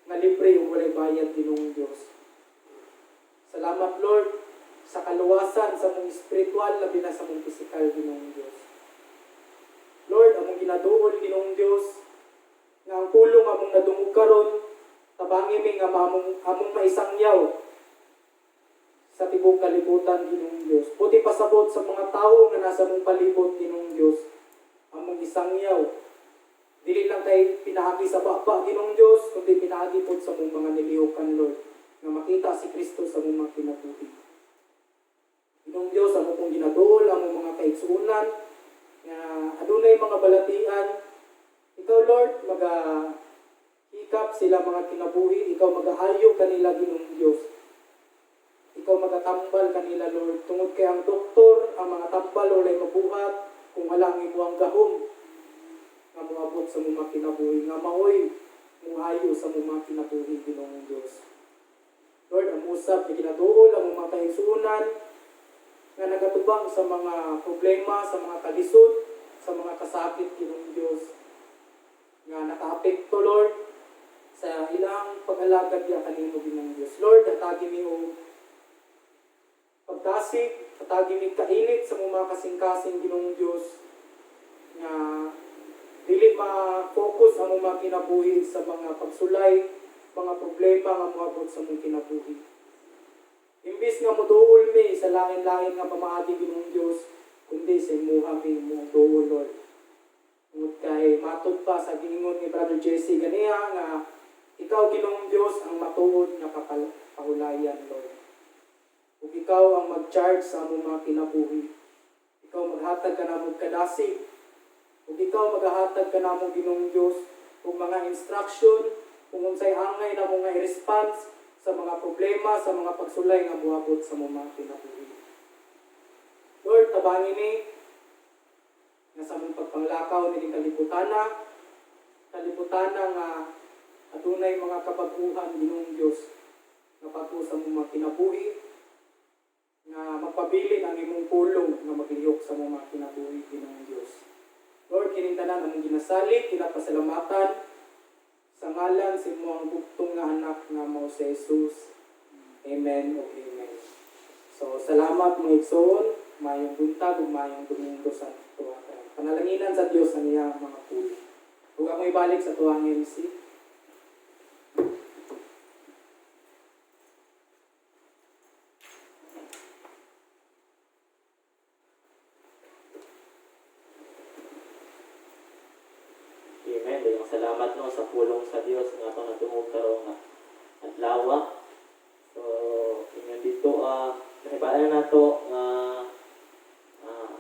nga libre o walay bayad, Ginoong Diyos. Salamat, Lord, sa kaluwasan sa mong espiritual, labi na sa mong pisikal, Ginoong Diyos. Lord, among ginaduol, Ginoong Diyos, nga ang pulong among nadungog karon, tabangi mi nga among maisangyaw sa tibok kalibutan, Ginoong Diyos. Puti pasabot sa mga tao nga nasa mong palibot, Ginoong Diyos. Among isangyaw. Dili lang kay pinahagi sa baba, Ginoong Diyos, kundi pinahagi po sa mong mga nilihukan, Lord, nga makita si Kristo sa mong mga kinabuhi. Ginoong Diyos, amo pong ginaduol, among mga kaigsuunan, nga adunay mga balatian. Ikaw, Lord, hikap sila mga kinabuhi, ikaw mag-aayo kanila, Ginoong Diyos. Ikaw magatambal kanila, Lord. Tungod kay ang doktor, ang mga tambal, walay mabuhat, kung walang imo ang gahom nga moabot sa mga kinabuhi, nga maoy muhayo sa mga kinabuhi, Ginoong Diyos. Lord, ang usap na ginaduol ang mga kaigsuunan nga nagatubang sa mga problema, sa mga kalisod, sa mga kasakit, Ginoong Diyos, nga nakaapekto, Lord, sa ilang pag-alagad ya kanimo, Ginoong Diyos. Lord, atagi mi o pagdasig, atagi mi kainit sa mga kasing-kasing, Ginoong Diyos, nga dili ma-focus ang mga kinabuhi sa mga pagsulay, mga problema nga moabot sa mga kinabuhi. Imbis nga moduol mi sa lain-lain nga pamaagi, Ginoong Diyos, kundi sa imuha mi mo duol, Lord. Tungod kay matod pa sa giingon ni Brother Jesse ganiya nga ikaw, Ginoong Diyos, ang matuod nga pahulayan, Lord. Ug ikaw ang mag-charge sa among mga kinabuhi. Ikaw maghatag ka namong kadasig. Ug ikaw maghatag ka namong, Ginoong Diyos, ug mga instruction kung unsay angay na mga i-response sa mga problema, sa mga pagsulay nga buhabot sa mga kinabuhi. Lord, tabangin ni nga sa mong pagpanglakaw ni kalibutana nga adunay mga kabaguhan, Ginoong Diyos, nga pagko sa mga kinabuhi, nga magpabilin ang imong pulong nga maglihok sa mga kinabuhi, Ginoong Diyos. Lord, kinintanan among ginasalig, kinapasalamatan sa ngalan sa imong bugtong nga anak nga mao si Jesus. Amen o amen. So, salamat mga igsoon, mayong buntag ug mayong Domingo sa tuwa. Panalanginan sa Dios ang iyang mga pulong. Ug ako ibalik sa tuwang MC. Amen. Daghang salamat no sa pulong sa Dios nga atong natungod karong adlaw. So, ingon dito nahibaan nato nga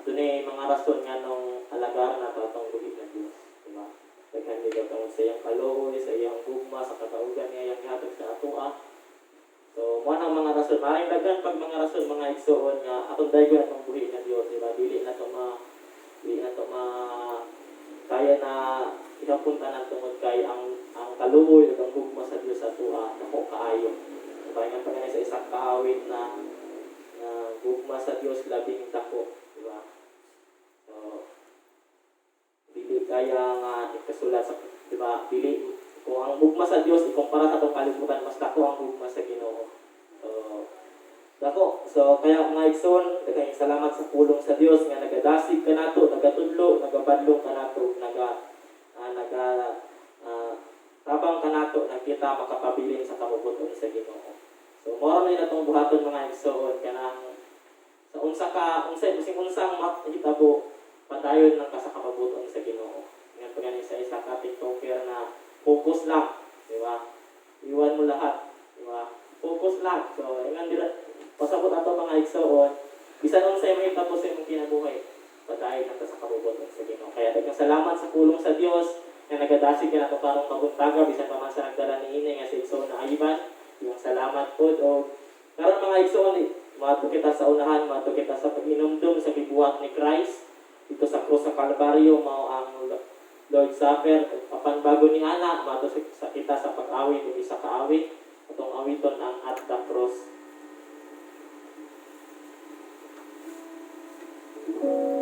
dunay mga rason nga nung alagar na atong buhi na Dios, di ba? Daghan ni tungod sa iyang kaluoy, sa iyang gugma, sa kataugan niya iyang gihatag sa atoa. So, mo ang mga rason, maaaring daghan pag mga rason mga igsoon nga atong daygon atong buhi na Dios, di ba? Dili na to kaya na inapunta na tungod kay ang kaluoy ug ang gugma sa Dios sa atoa nako kaayo. Diba nga pa sa isang kaawit na gugma sa Dios labing dako, di ba? So, dili kaya nga ikasulat sa, di ba? Dili kung ang gugma sa Dios ikumpara sa tong kalibutan mas dako ang gugma sa Ginoo. So, dako. So, kaya mga igsoon, daghang salamat sa pulong sa Dios nga nagadasig kanato, nagatudlo, nagabadlong kanato, tabang kanato na kita makapabilin sa kamubuton sa Ginoo. So, mora man natong buhaton mga igsoon kanang sa unsang makita padayon ng kasakapabuton sa Ginoo. Nga pagani sa isa ka TikToker na focus lang, di ba? Iwan mo lahat, di ba? Focus lang. So, ingan dira pasabot ato mga igsoon, bisan unsay mahita po sa imong kinabuhi, padayon ng kasakapabuton sa Ginoo. Kaya daghang salamat sa pulong sa Dios nga nagadasig ka nato karong kabuntaga bisan pa man sa nagdala niini nga si igsoon na Ivan. Yung salamat po o karon mga igsoon, maadto kita sa unahan, maadto kita sa pag-inumdum sa gibuhat ni Christ dito sa krus sa Kalbaryo, mao ang Lord Supper. Apan bago ni ana, maadto sa kita sa pag-awit ug isa ka awit, atong awiton ang At the Cross. Hear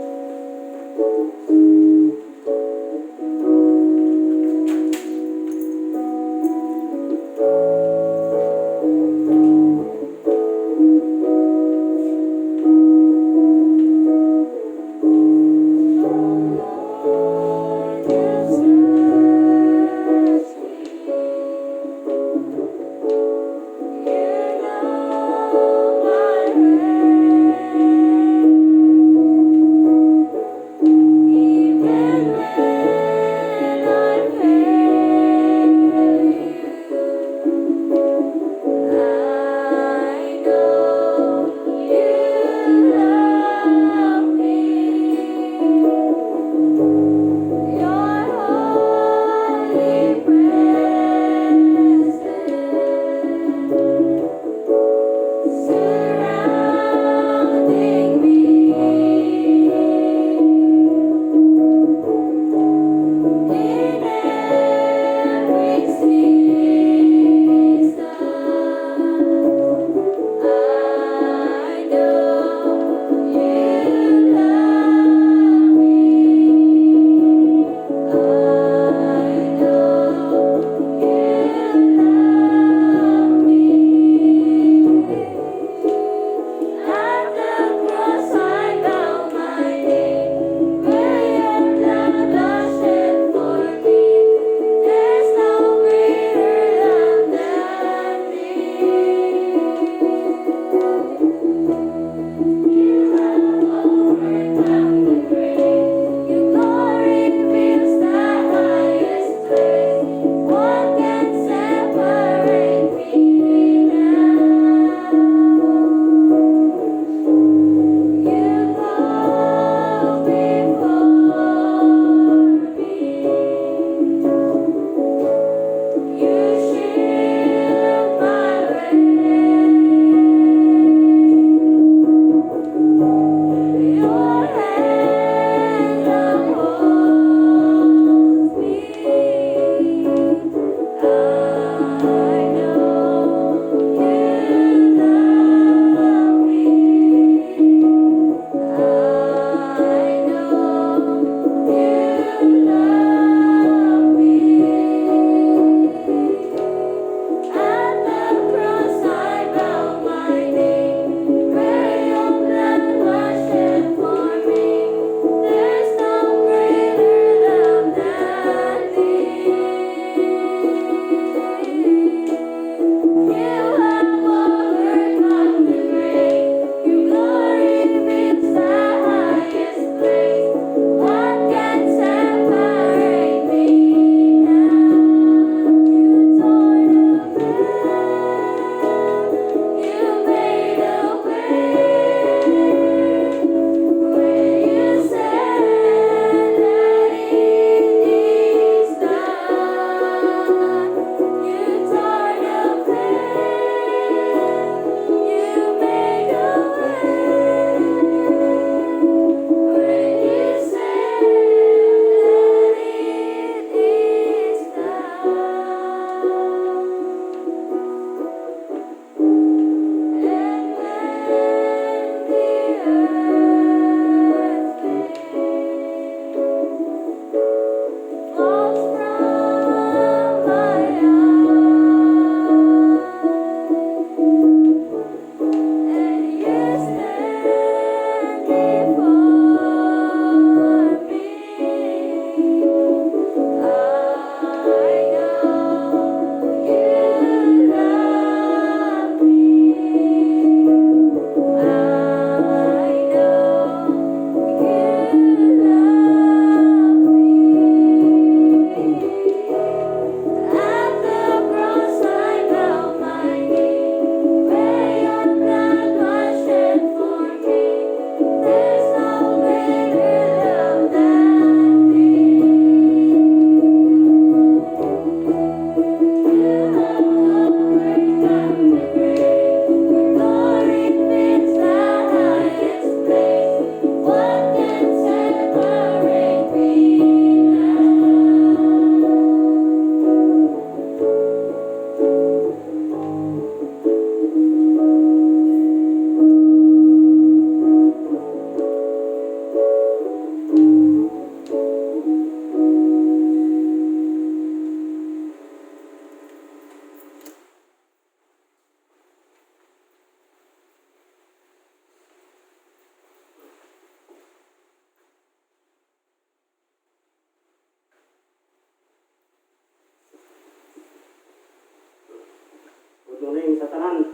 morning sa tanan.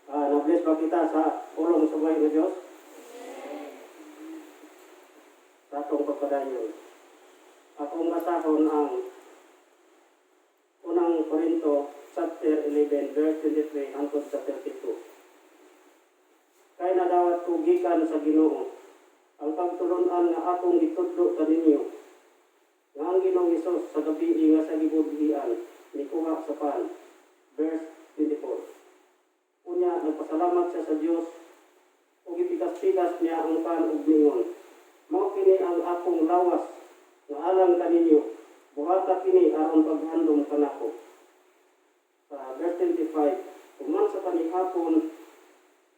Na-bless ba kita sa pulong sa buhay ng Diyos? Sa atong pagpadayon. Akong basahon ang unang Korinto, chapter 11, verse 23, hangtod sa 32. Kay nadawat ko gikan sa Ginoo, ang pagtulunan nga akong gitudlo kaninyo, nga ang Ginoong Hesus sa gabi nga sa gibudhian, nikuha sa pan. Verse 24. Unya, nagpasalamat siya sa Diyos, ug ipigas-pigas niya ang pan ug ningon. Mao kini ang akong lawas, nga alang kaninyo, buhata kini aron paghandom kanako. Sa verse 25, Kuman sa panihapon,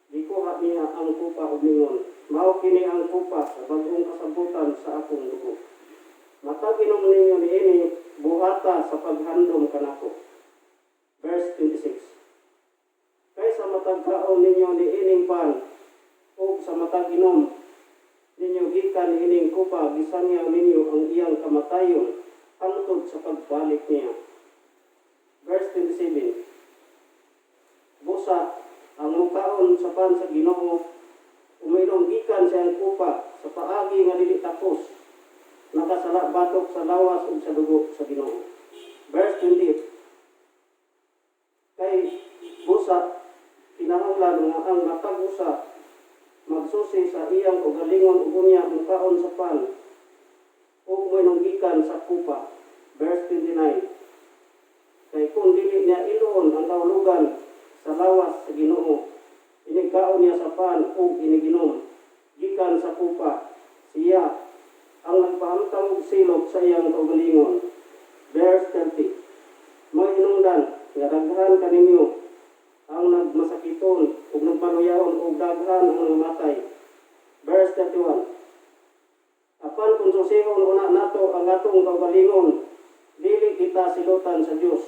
gikuha niya ang kupa ug ningon. Mao kini ang kupa sa bag-ong kasabutan sa akong dugo. Matag inom ninyo niini, buhata sa paghandom kanako. Verse 26. Kaysa matagkaon ninyo ni ining pan, o sa matag inom ninyo gikan ining kupa, gisanyaw ninyo ang iyang kamatayon, hangtod sa pagbalik niya. Verse 27. Busa, ang mukaon sa pan sa Ginoo, uminom gikan siyang kupa, sa paagi nga dili tapos, nakasala batok sa lawas ug sa dugo sa Ginoo. Verse 28. Kay busa, kinahanglan nga ang matag usa magsusi sa iyang ugalingon ug unya mukaon sa pan ug moinong gikan sa kupa. Verse 29. Kay kung dili niya iluon ang kahulugan sa lawas sa Ginoo, inigkaon niya sa pan ug iniginom gikan sa kupa, siya ang nagpahamtang og silot sa iyang kaugalingon. Verse 30. Mo'y hinungdan nga daghan kaninyo ang nagmasakiton ug nagpaluyaon ug daghan ang namatay. Verse 31. Apan kung susihon una nato ang atong kaugalingon, dili kita silutan sa Dios.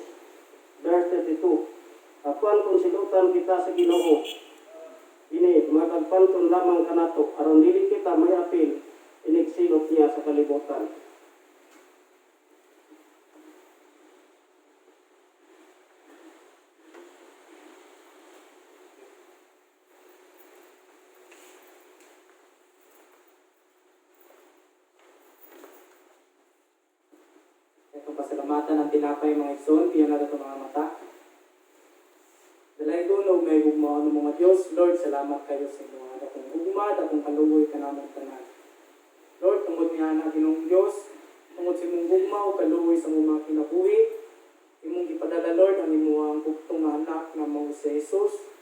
Verse 32. Apan kung silutan kita sa Ginoo, ini magpagpanton lamang kanato aron dili kita mayapil inigsilot niya sa kalibutan. Itong pasalamatan ng tinapay mga igsoon, piyan natin itong mga mata. Dalay doon, may gugma ng mga Diyos. Lord, salamat kayo sa mga dakong gugma, dakong kalugoy ka naman tanan. Lord, tungod niya natin ng Diyos, tungod sa imong gugma o kalugoy sa mga kinabuhi, imong ipadala, Lord, ang imong bugtong nga anak na mga si Jesus,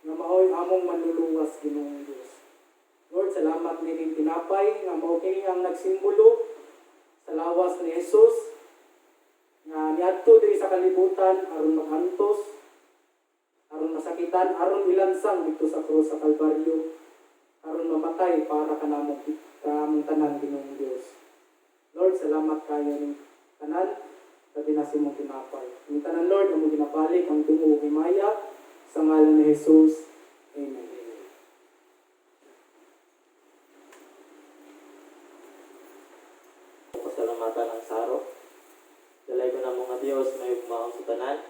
nga maoy among manluluwas Ginoong Diyos. Lord, salamat nining tinapay, nga mao kini ang nagsimbolo sa lawas ni Jesus, nga niadto diri sa kalibutan aron maghantos, aron masakitan, aron ilansang dito sa krus sa Kalbaryo, aron mamatay para kanamong tanan Ginoong Dios. Lord, salamat kayo ning tanan sa binasimong tinapay. Ning tanan, Lord, among ginapalik ang tungo kay Maya sa ngalan ni Jesus. Amen. Pasalamatan ang saro. Dalay ko na mga Diyos, may ugmaon sa tanan.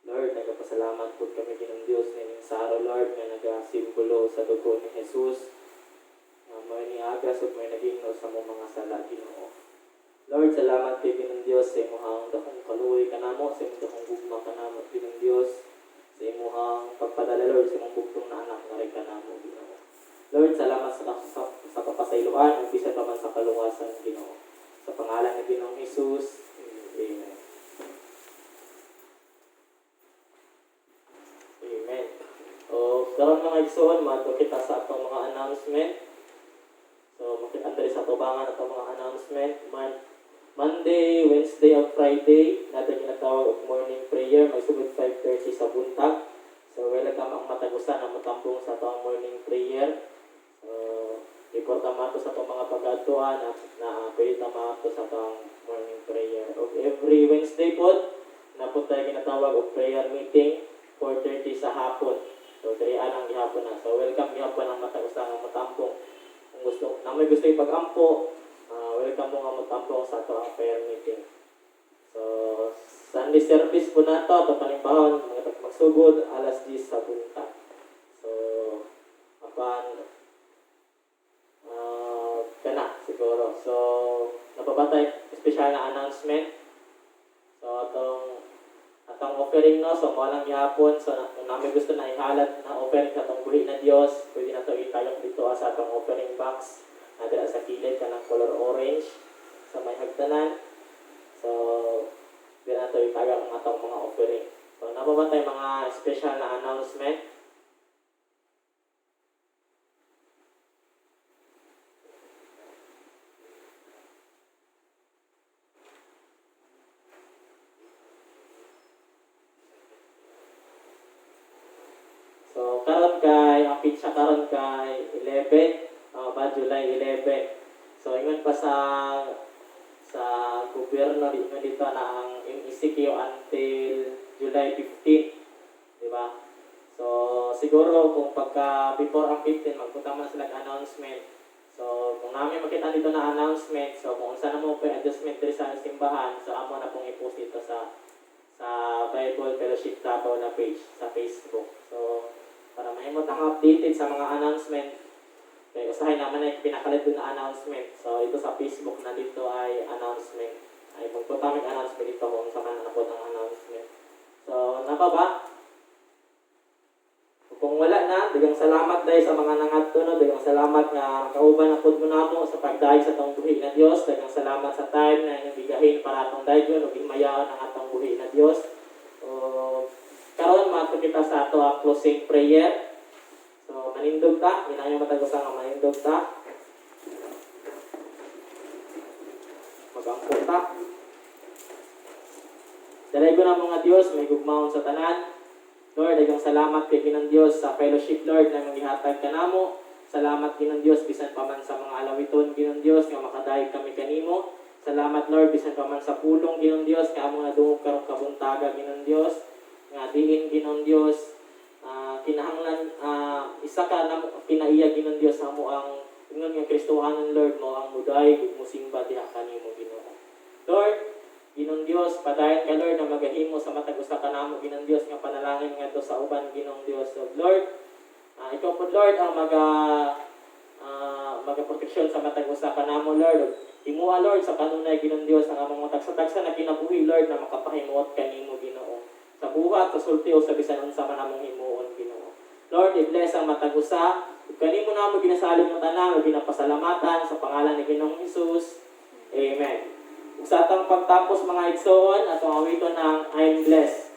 Lord, nagpasalamat po kami Ginoong Diyos nining saro, Lord, nga nagasimbolo sa dugo ni Jesus. May niagas at may nagingno sa mong mga sala, Ginoo. Lord, salamat kay Ginoong Diyos sa imuhang dakong kaluoy kanamo, sa imong dakong gugma kanamo, Ginoong Diyos, sa imuhang pagpadala, Lord, sa imong bugtong na anak nga rin kanamo, Ginoo. Lord, salamat sa kapasayloan, ug bisan pa man sa kaluwasan, Ginoo. Sa pangalan ng Ginoong Jesus, Amen. Amen. O, karon mga igsoon, mato kita sa atong mga announcement. So, makita sa tubangan at mga announcement. Monday, Wednesday, at Friday, natin ginatawag og morning prayer. May sugod 5:30 sa buntag. So, welcome ang matagusan na matambong sa atong morning prayer. So, report naman sa itong mga pag-atuan na pwede naman sa itong morning prayer. O, every Wednesday po, na po tayo ginatawag og prayer meeting, 4:30 sa hapon. So, 3 ang gihapon na. So, welcome gihapon ang matagusan ang matambong. Kung gusto, na may gusto ipag-ampo, welcome mo nga magtampong sa ito ang prayer meeting. So, Sunday service po na to panibahon, mga magsugod, alas 10 sa buntag. So, apan, kana siguro. So, napabatay, special na announcement. So, atong offering no, so mo lang gihapon. So, kung namin gusto na ihalat na offering sa atong buhi na Dios, pwede na to itayok dito sa atong offering box. Nadala sa kilid kanang color orange sa may hagdanan. So, di na to itayok ang atong mga offering. So, napabatay mga special na announcement. So, ang pizza karon kay 11, July 11. So, ingon pa sa gobyerno dito na ang MCQ until July 15, di ba? So, siguro kung pagka before ang 15, magpunta man sila ng announcement. So, kung namin makita dito na announcement, so kung saan mo po adjustment dito sa simbahan, so amo na pong i-post dito sa Bible Fellowship Davao na page sa Facebook. So, para mahimot ang updated sa mga announcement, kaya usahay naman ay pinakalit doon na announcement. So, ito sa Facebook na dito ay announcement. Ay magpunta kami announcement dito kung saan na po ang announcement. So, napaba? Kung wala na, dagang salamat dahil sa mga nangadto, dagang salamat nga kauban na po mo namo sa pagdahig sa atong buhi na Dios. Dagang salamat sa time na inyong bigahin para atong dayon ug himayaon ang atong buhi na Dios. Karon mato kita sa ato ang closing prayer. So manindog ta, inayo matagusan nga manindog ta. Magangkot ta. Dalay ko na mga Dios, may gugmaon sa tanan. Lord, dagang salamat kay Ginang Dios sa fellowship, Lord, na maghihatag ka namo. Salamat Ginang Dios bisan pa man sa mga alawiton Ginang Dios nga makadayeg kami kanimo. Salamat Lord bisan pa man sa pulong Ginang Dios nga amo nadungog karong kabuntaga Ginang Dios. Nga diin Ginang Dios kinahanglan isa ka na kinaiya Ginang Dios amo ang ingon nga Kristohanon Lord mo ang mudayeg ug mosimba diha kanimo Ginoo. Lord, Ginong Dios, padayon ka Lord na magahimo sa matag usa ka namo Ginong Dios nga panalangin ngadto sa uban Ginong Dios. So Lord, ikaw po Lord ang magaproteksyon sa matag usa ka namo Lord. Himuha Lord sa kanunay Ginong Dios ang among matagsa-tagsa na kinabuhi Lord na makapahimuot kanimo Ginoo. Sa buhat, sa sulti o sa bisan unsa man namong himuon Ginoo. Lord, i-bless ang matag usa. Ug kanimo namo ginasalig mo tanan ug ginapasalamatan sa pangalan ni Ginoong Hesus. Amen. Ug sa atong pagtapos mga igsoon, atong awiton ng I'm blessed.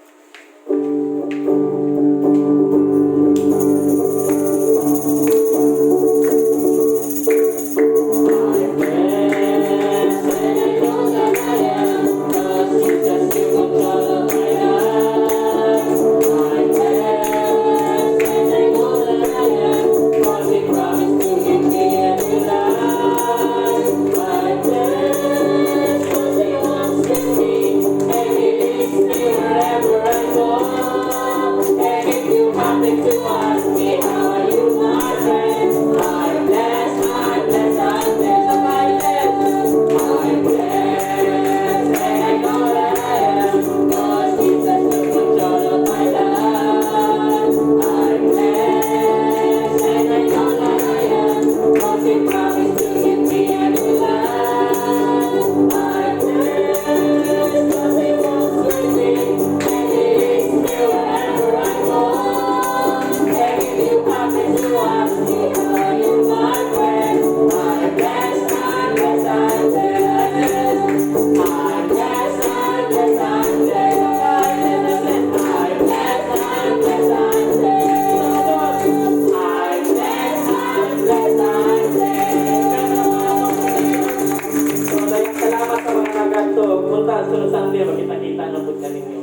Punta sunod Sunday, makita-kita na po ninyo.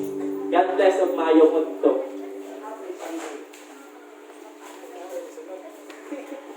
God bless og maayo po.